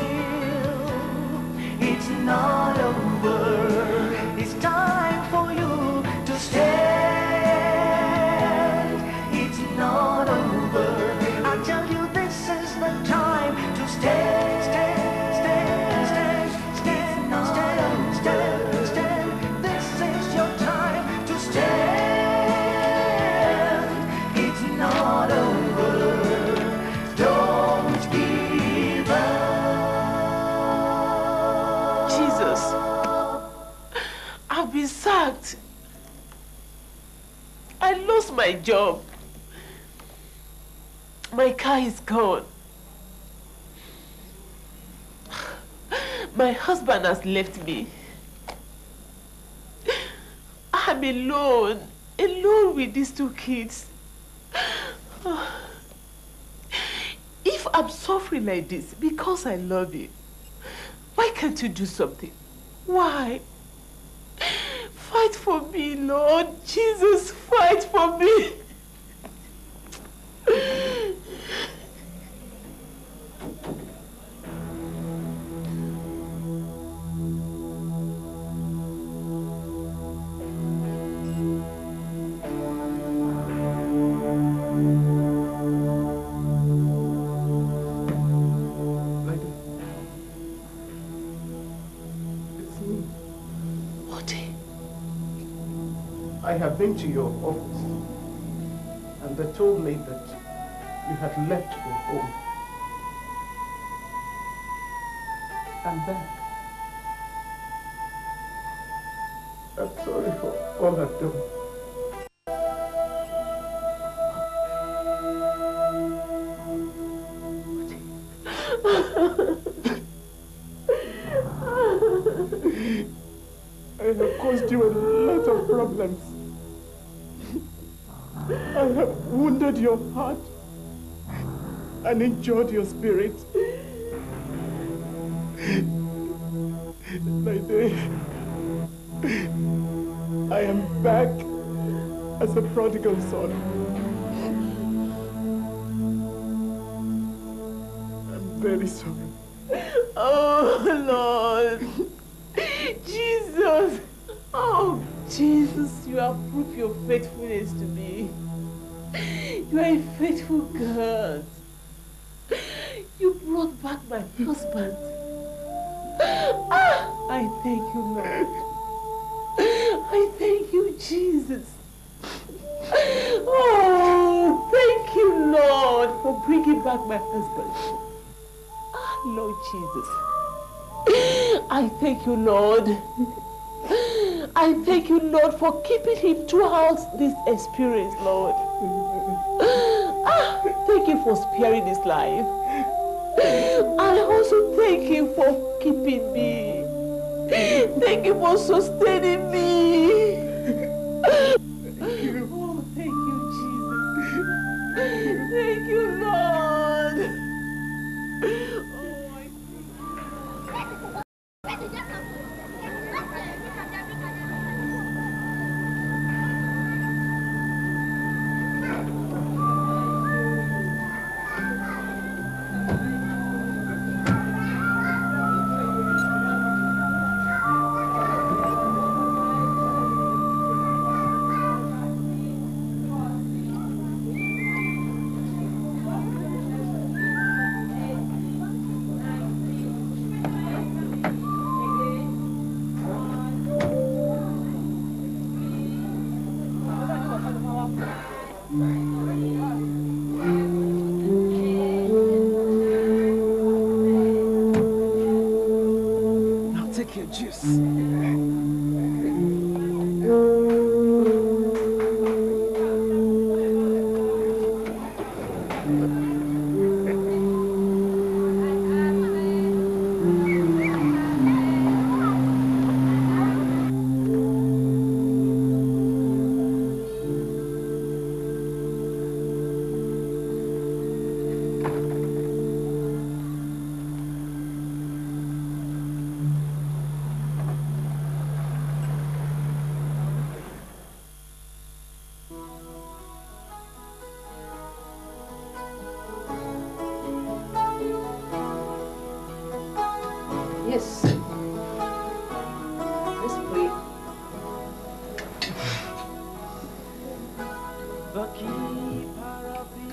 it's not over. It's time for you to stand. It's not over. I tell you, this is the time to stand, stand, stand, stand, stand, stand, stand, stand. This is your time to stand. It's not over. Don't give up. Jesus. I've been sacked. I lost my job. My car is gone. My husband has left me. I'm I'm alone with these 2 kids. If I'm suffering like this because I love you, why can't you do something? Why? Fight for me, Lord. Jesus, fight for me. I have been to your office, and they told me that you had left your home. I'm back. I'm sorry for all I've done. I have caused you a lot of problems. I have wounded your heart and injured your spirit. Today, I am back as a prodigal son. I'm very sorry. Oh, Lord. Jesus. Oh, Jesus, you have proved your faithfulness to me. You are a faithful God. You brought back my husband. I thank you, Lord. I thank you, Jesus. Oh, thank you, Lord, for bringing back my husband. Lord Jesus. I thank you, Lord. I thank you, Lord, for keeping him throughout this experience, Lord. Thank you for sparing his life. I also thank you for keeping me. Thank you for sustaining me. Oh, thank you, Jesus. Thank you, Lord. Yes. Let's pray.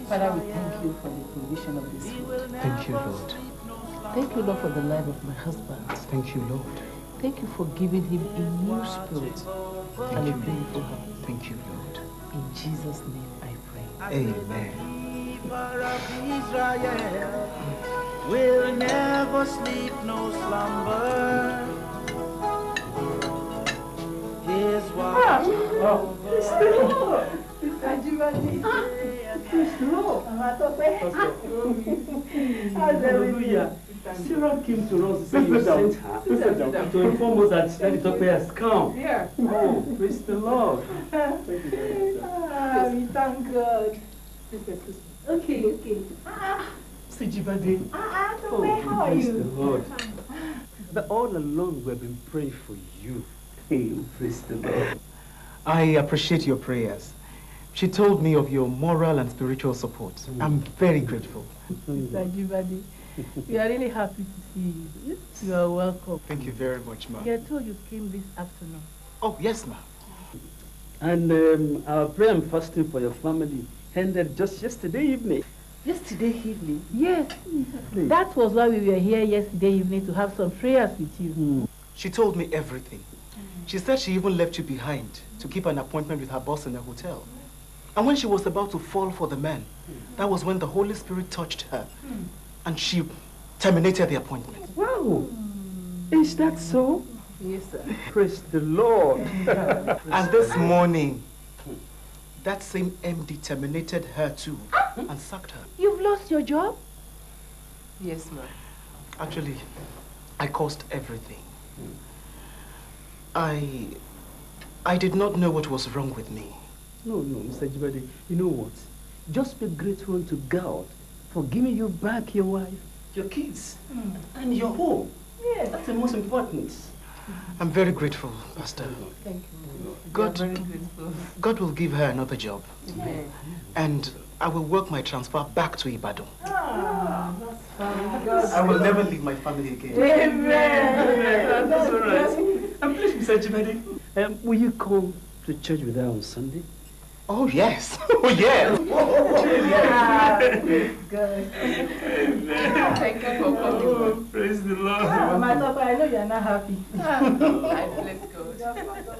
Father, we thank you for the provision of this food. Thank you, Lord. Thank you, Lord, for the life of my husband. Thank you, Lord. Thank you for giving him a new spirit and a beautiful heart. Thank you, Lord. In Jesus' name I pray. Amen. Will never sleep, no slumber. His watch Hallelujah. Sarah came to us and you sent her to inform us that Daddy Tope has come. Yeah. Oh, praise the Lord. We thank God. Okay. Sijibade. Tope, how are praise you? the Lord. But all along we've been praying for you. Hey, praise the Lord. I appreciate your prayers. She told me of your moral and spiritual support. I'm very grateful. Sijibade, we are really happy to see you. You are welcome. Thank you very much, ma. I told you came this afternoon. Oh, yes, ma. And our prayer and fasting for your family ended just yesterday evening. Yesterday evening? Yes. That was why we were here yesterday evening to have some prayers with you. She told me everything. She said she even left you behind to keep an appointment with her boss in the hotel. And when she was about to fall for the man, that was when the Holy Spirit touched her. And she terminated the appointment. Wow. Is that so? Yes, sir. Praise the Lord. And this morning, that same MD terminated her too and sacked her. You've lost your job? Yes, ma'am. Actually, I caused everything. I did not know what was wrong with me. No, Mr. Jibade. You know what? Just be grateful unto God for giving you back your wife, your kids, and your home. Yeah, that's the most important. I'm very grateful, Pastor. Thank you. God will give her another job. Yeah. And I will work my transfer back to Ibadan. That's fine. I will never leave my family again. Amen. That's all right. And please, Mr. Jibade, will you come to church with her on Sunday? Oh, yes. Oh, yes. Good. Thank you for coming. Praise the Lord. My Papa, I know you're not happy. I bless God.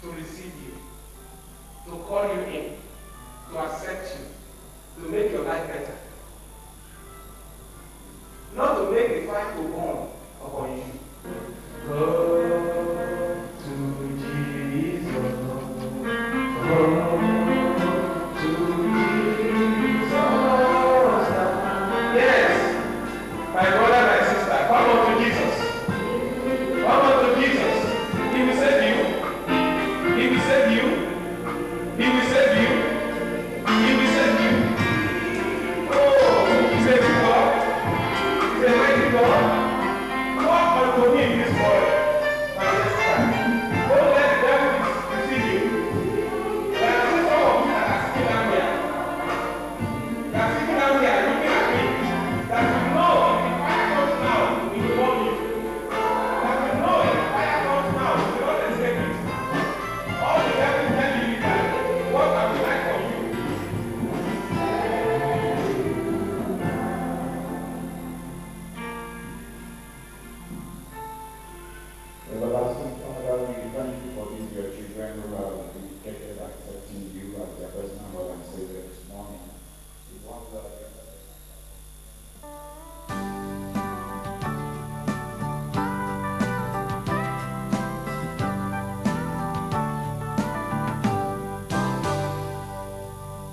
to receive you, to call you in, to accept you, to make your life better. Not to make the fight go on upon you. Go to Jesus. Go to Jesus. Yes, my brother, my sister, come on to Jesus. Come on to Jesus. He will save you. He will save you. He will save you. He will save you. Oh, he says God. He says, mighty God. Walk unto him this morning. By this time. Don't let the devil deceive you. There are still some of you that are sitting down here. They are sitting down here looking at me. That you know if the fire comes now, it will burn you. That you know if the fire comes now, you will not escape it. All the devil is telling you is that what I would like for you. Everlasting Father, we thank you for these your children who have dedicated accepting you as their personal Lord and Savior this morning. We want that.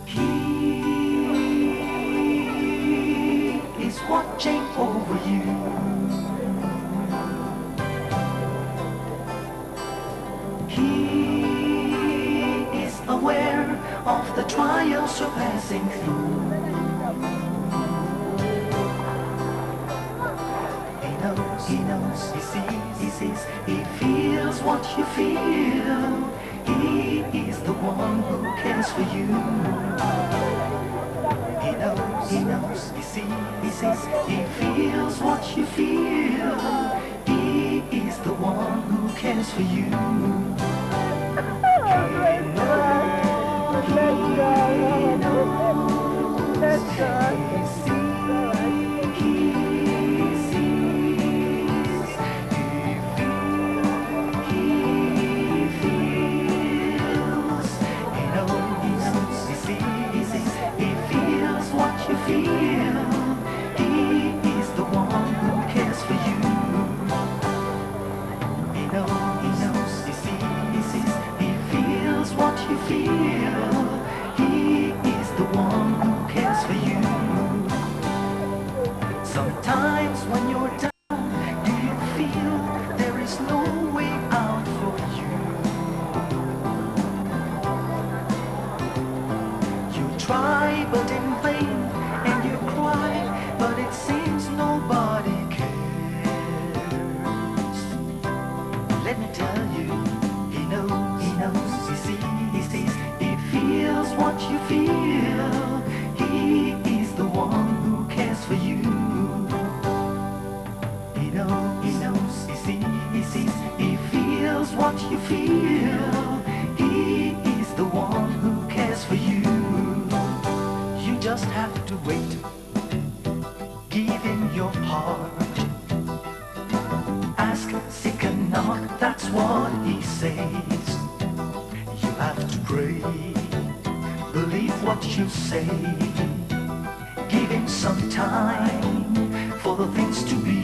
He is watching over you. He is aware of the trials you're passing through. He knows, he sees, he feels what you feel. He is the one who cares for you. He knows, he sees, he feels what you feel. He is the one who cares for you. Sometimes when you're down, do you feel there is no way out for you? You try but in vain, and you cry, but it seems nobody cares. Let me tell you, he knows, he sees, he feels what you feel. He is the one who cares for you. He knows, he sees, he feels what you feel. He is the one who cares for you. You just have to wait. Give him your heart. Ask, seek and knock, that's what he says. You have to pray. Believe what you say. Give him some time for the things to be.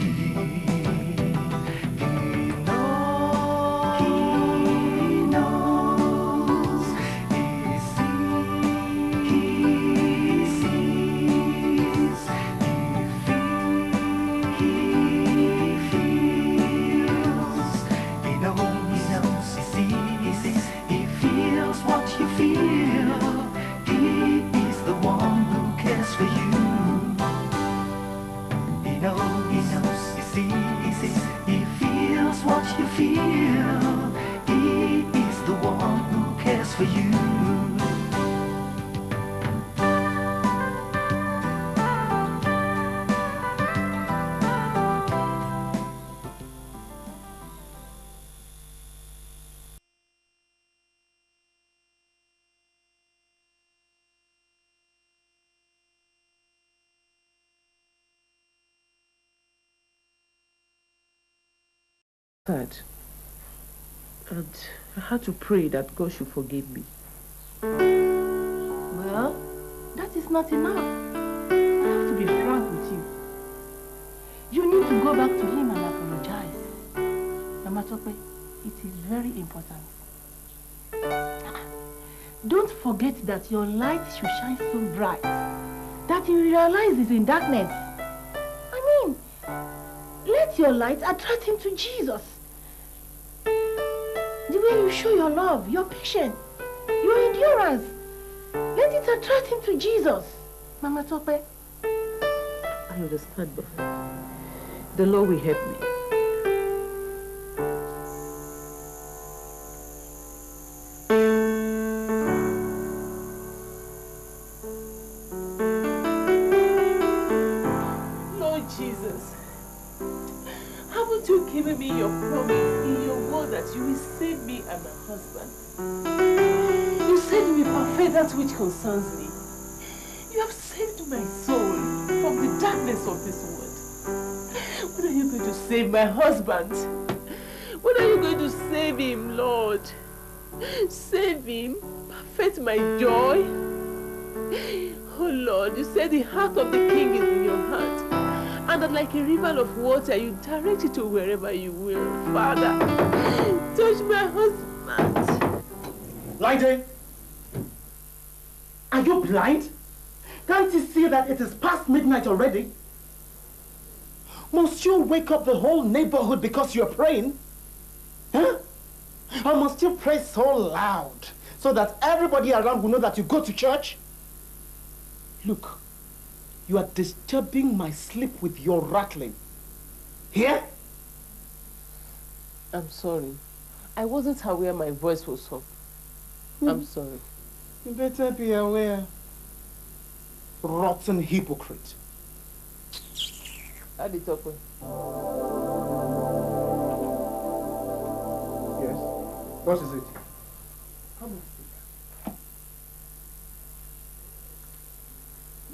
Third, And I had to pray that God should forgive me. Well, that is not enough. I have to be frank with you. You need to go back to him and apologize. Mama Tope, it is very important. Don't forget that your light should shine so bright that you realize it's in darkness. I mean, let your light attract him to Jesus. The way you show your love, your patience, your endurance, let it attract him to Jesus. Mama Tope. I understand, but the Lord will help me. Lord Jesus, haven't you given me your promise in your word that you will save me and my husband? You said you will perfect that which concerns me. You have saved my soul from the darkness of this world. When are you going to save my husband? When are you going to save him, Lord? Save him, perfect my joy. Oh Lord, you said the heart of the king is in your heart, and that like a river of water, you direct it to wherever you will. Father, touch my husband. Lydie, are you blind? Can't you see that it is past midnight already? Must you wake up the whole neighborhood because you're praying? Huh? Or must you pray so loud so that everybody around will know that you go to church? Look, you are disturbing my sleep with your rattling. Here? I'm sorry. I wasn't aware my voice was up. I'm sorry. You better be aware. Rotten hypocrite. Adi Tope. Yes? What is it? Come on.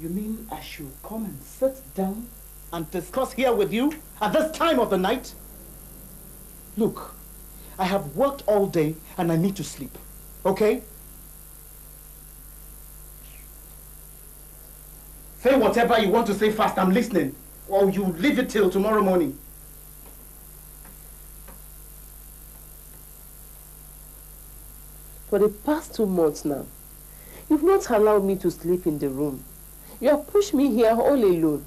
You mean I should come and sit down and discuss here with you at this time of the night? Look, I have worked all day and I need to sleep, okay? Say whatever you want to say fast, I'm listening. Or you leave it till tomorrow morning. For the past 2 months now, you've not allowed me to sleep in the room. You have pushed me here all alone.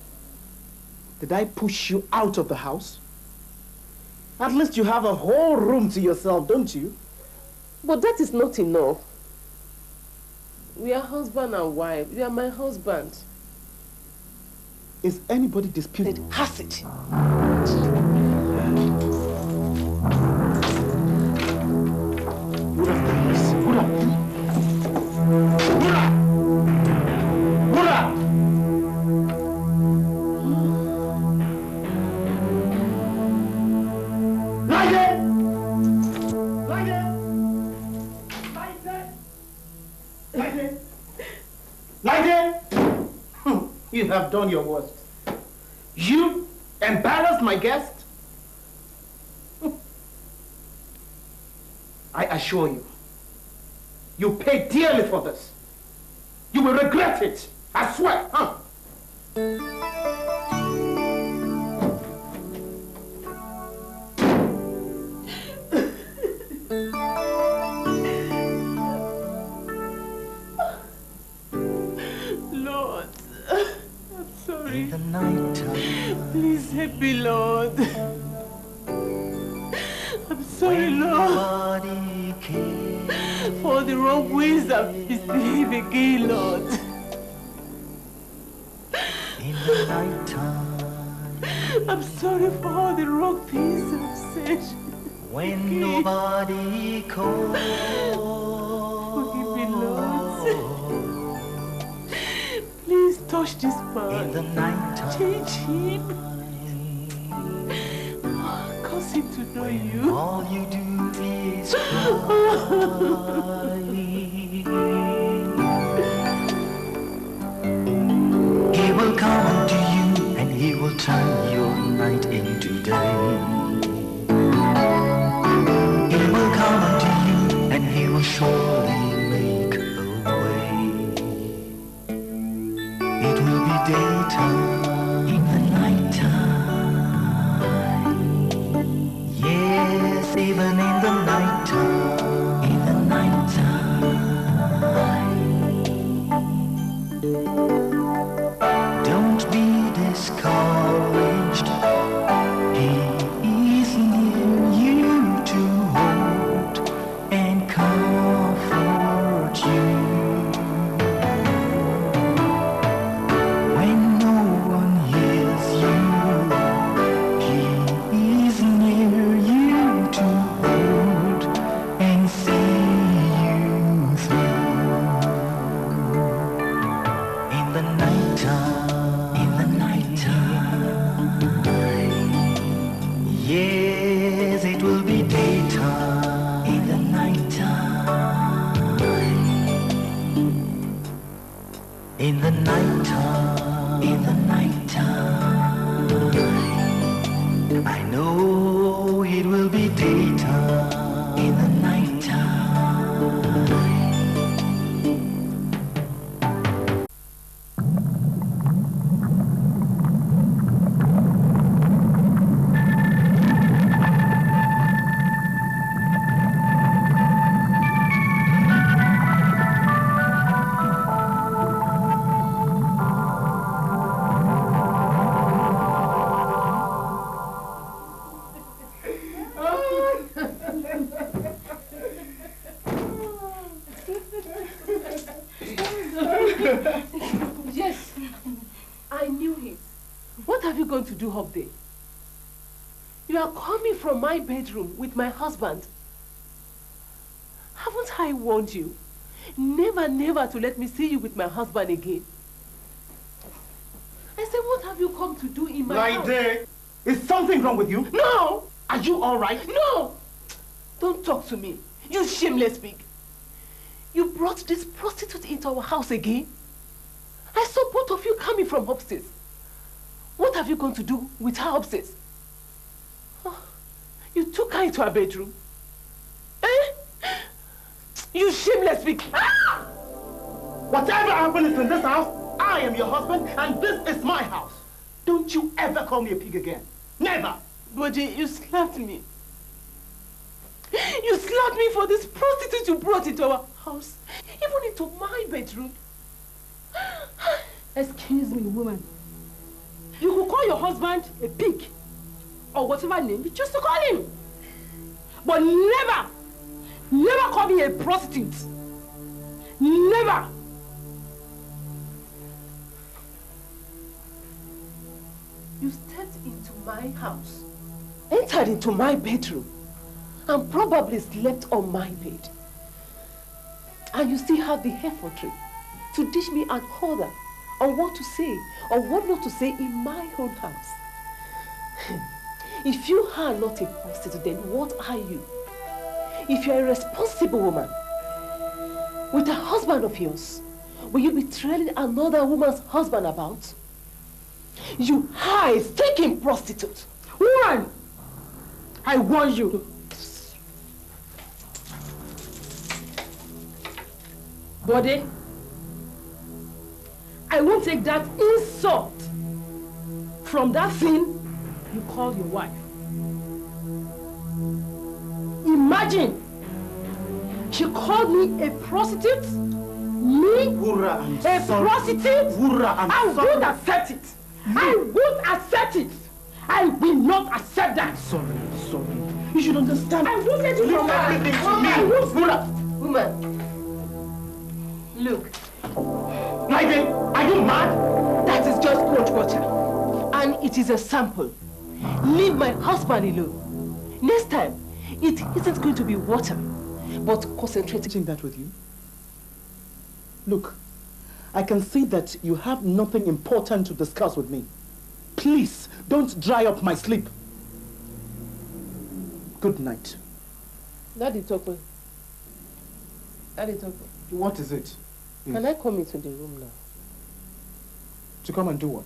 Did I push you out of the house? At least you have a whole room to yourself, don't you? But that is not enough. We are husband and wife. You are my husband. Is anybody disputed? Has it? Good You have done your worst. You embarrassed my guest. I assure you, you paid dearly for this. You will regret it. I swear. Huh? Lord, I'm sorry. In the nighttime, please help me, Lord. I'm sorry, Lord, for the wrong ways I've misbehaved again, Lord. in the nighttime, I'm sorry for all the wrong things I've said. when nobody calls. Forgive me, Lord. Please touch this man. In the nighttime, Change him. Cause him to know you. all you do is cry. He will come to you and he will turn your night into day. He will come do up there? You are coming from my bedroom with my husband. Haven't I warned you? Never, never to let me see you with my husband again. I said, what have you come to do in my house? Laide, is something wrong with you? No! Are you all right? No! Don't talk to me, you shameless pig. You brought this prostitute into our house again? I saw both of you coming from upstairs. What have you gone to do with her upstairs? Oh, you took her into her bedroom. Eh? You shameless pig. Ah! Whatever happens in this house, I am your husband and this is my house. Don't you ever call me a pig again. Never. Buddy, you slapped me. You slapped me for this prostitute you brought into our house. Even into my bedroom. Excuse me, woman. You could call your husband a pig or whatever name you choose to call him. But never, never call me a prostitute. Never. You stepped into my house, entered into my bedroom, and probably slept on my bed. And you still have the effrontery to dish me an order on what to say or what not to say in my own house. If you are not a prostitute, then what are you? If you are a responsible woman with a husband of yours, will you be trailing another woman's husband about? You high-stinking prostitute! Woman! I warn you. Body, I won't take that insult from that thing you call your wife. Imagine, she called me a prostitute? Me? Wura, I'm a sorry. prostitute? Wura, I'm sorry. I won't accept it. I won't accept it. I will not accept that. Sorry, sorry. You should understand. I won't let you leave everything to me. Wura. Woman, look. Laide, are you mad? That is just cold water. And it is a sample. Leave my husband alone. Next time, it isn't going to be water, but concentrating that with you. Look, I can see that you have nothing important to discuss with me. Please, don't dry up my sleep. Good night. Daddy Toko. Daddy Toko. What is it? Can I come into the room now? To come and do what?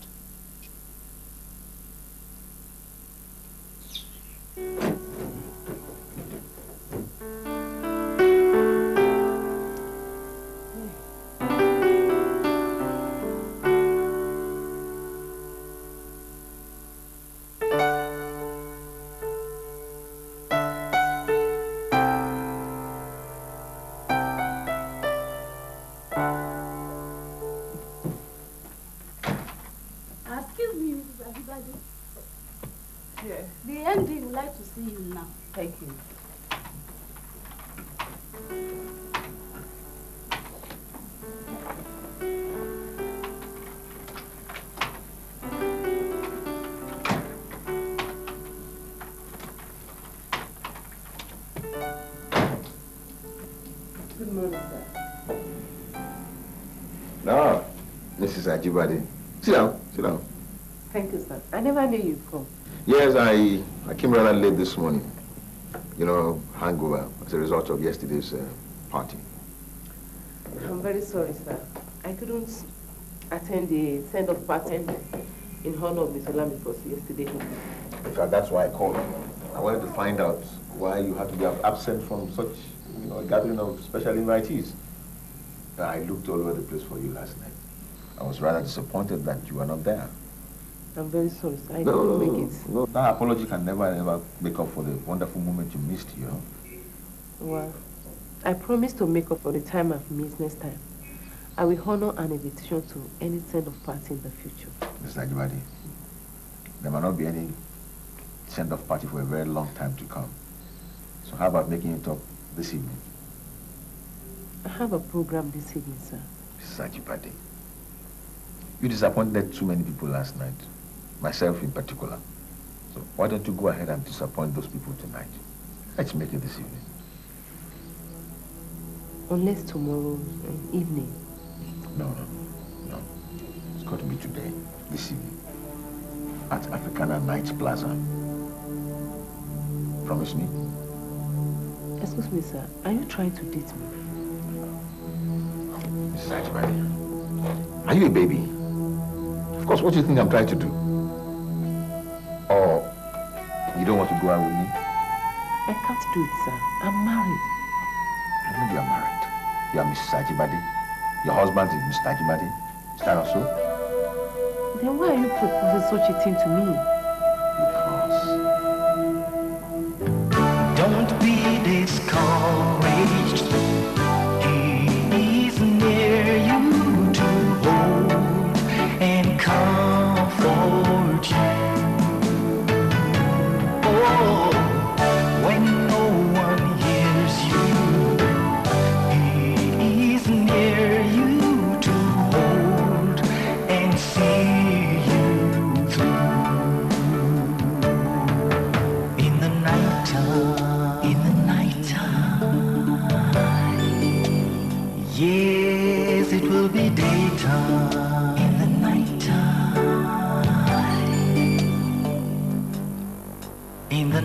The MD would like to see you now. Thank you. Good morning, sir. No, Mrs. Ajibade. Sit down, sit down. Thank you, sir. I never knew you'd come. Yes, I came rather late this morning. You know, hangover as a result of yesterday's party. I'm very sorry, sir. I couldn't attend the send-off party in honor of Mr. Lamifos yesterday. In fact, that's why I called you. I wanted to find out why you had to be absent from such, you know, a gathering of special invitees. I looked all over the place for you last night. I was rather disappointed that you were not there. I'm very sorry, sir. I couldn't make it. No, that apology can never make up for the wonderful moment you missed, you know. Well, I promise to make up for the time I've missed next time. I will honor an invitation to any send-off party in the future. Mr. Ajibade, there might not be any send-off party for a very long time to come. So how about making it up this evening? I have a program this evening, sir. Mrs. Ajibade, you disappointed too many people last night. myself in particular. So why don't you go ahead and disappoint those people tonight? Let's make it this evening. Unless tomorrow evening. No. It's got to be today, this evening, at Africana Nights Plaza. Promise me? Excuse me, sir. Are you trying to date me? Mrs. Ajibade, are you a baby? Of course, what do you think I'm trying to do? Or you don't want to go out with me? I can't do it, sir. I'm married. I know you are married. You are Mrs. Ajibade. Your husband is Mr. Ajibade. Is that also? Then why are you proposing such a thing to me? Don't be discouraged. He is near you to hold and comfort you. Oh, when no one hears you, he is near you to hold and see you through. In the nighttime, yes, it will be daytime. In the nighttime, in the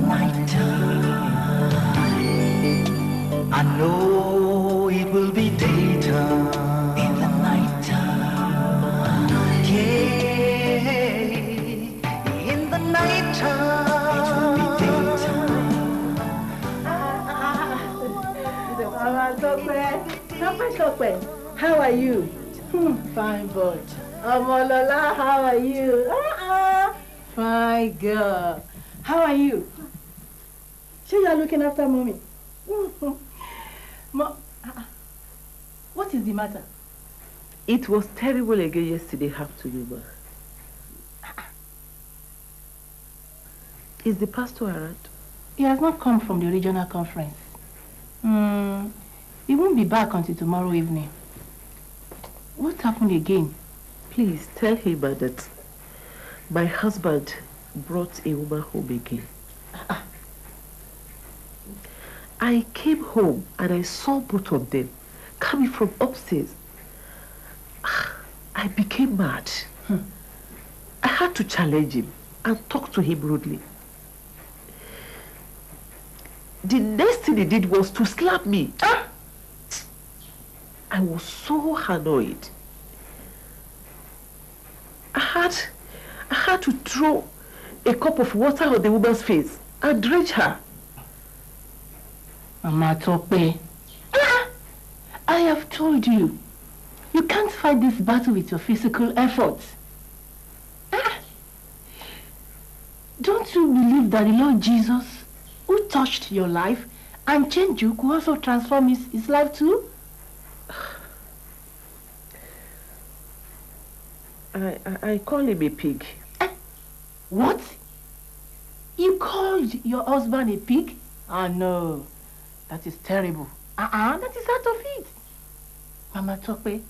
nighttime, I know it will be daytime. In the nighttime, yeah, in the nighttime, it will be daytime. How are you? Fine boy. Amolola, how are you? Fine girl. How are you? Sure, you are looking after mommy. What is the matter? It was terrible again yesterday afternoon. Is the pastor around? He has not come from the regional conference. He won't be back until tomorrow evening. What happened again? Please tell him that my husband brought a woman home again. I came home and I saw both of them coming from upstairs. I became mad. I had to challenge him and talk to him rudely. The next thing he did was to slap me. I was so annoyed. I had to throw a cup of water on the woman's face and drench her. Mama Tope, I have told you, you can't fight this battle with your physical efforts. Don't you believe that the Lord Jesus, who touched your life and changed you, could also transform his life too? I call him a pig. What? You called your husband a pig? Oh no, that is terrible. That is out of it. Mama Tope,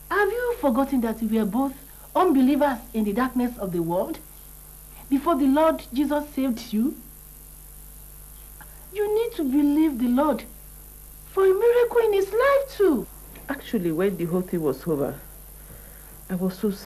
have you forgotten that we were both unbelievers in the darkness of the world before the Lord Jesus saved you? You need to believe the Lord for a miracle in his life too. Actually, when the whole thing was over, I was so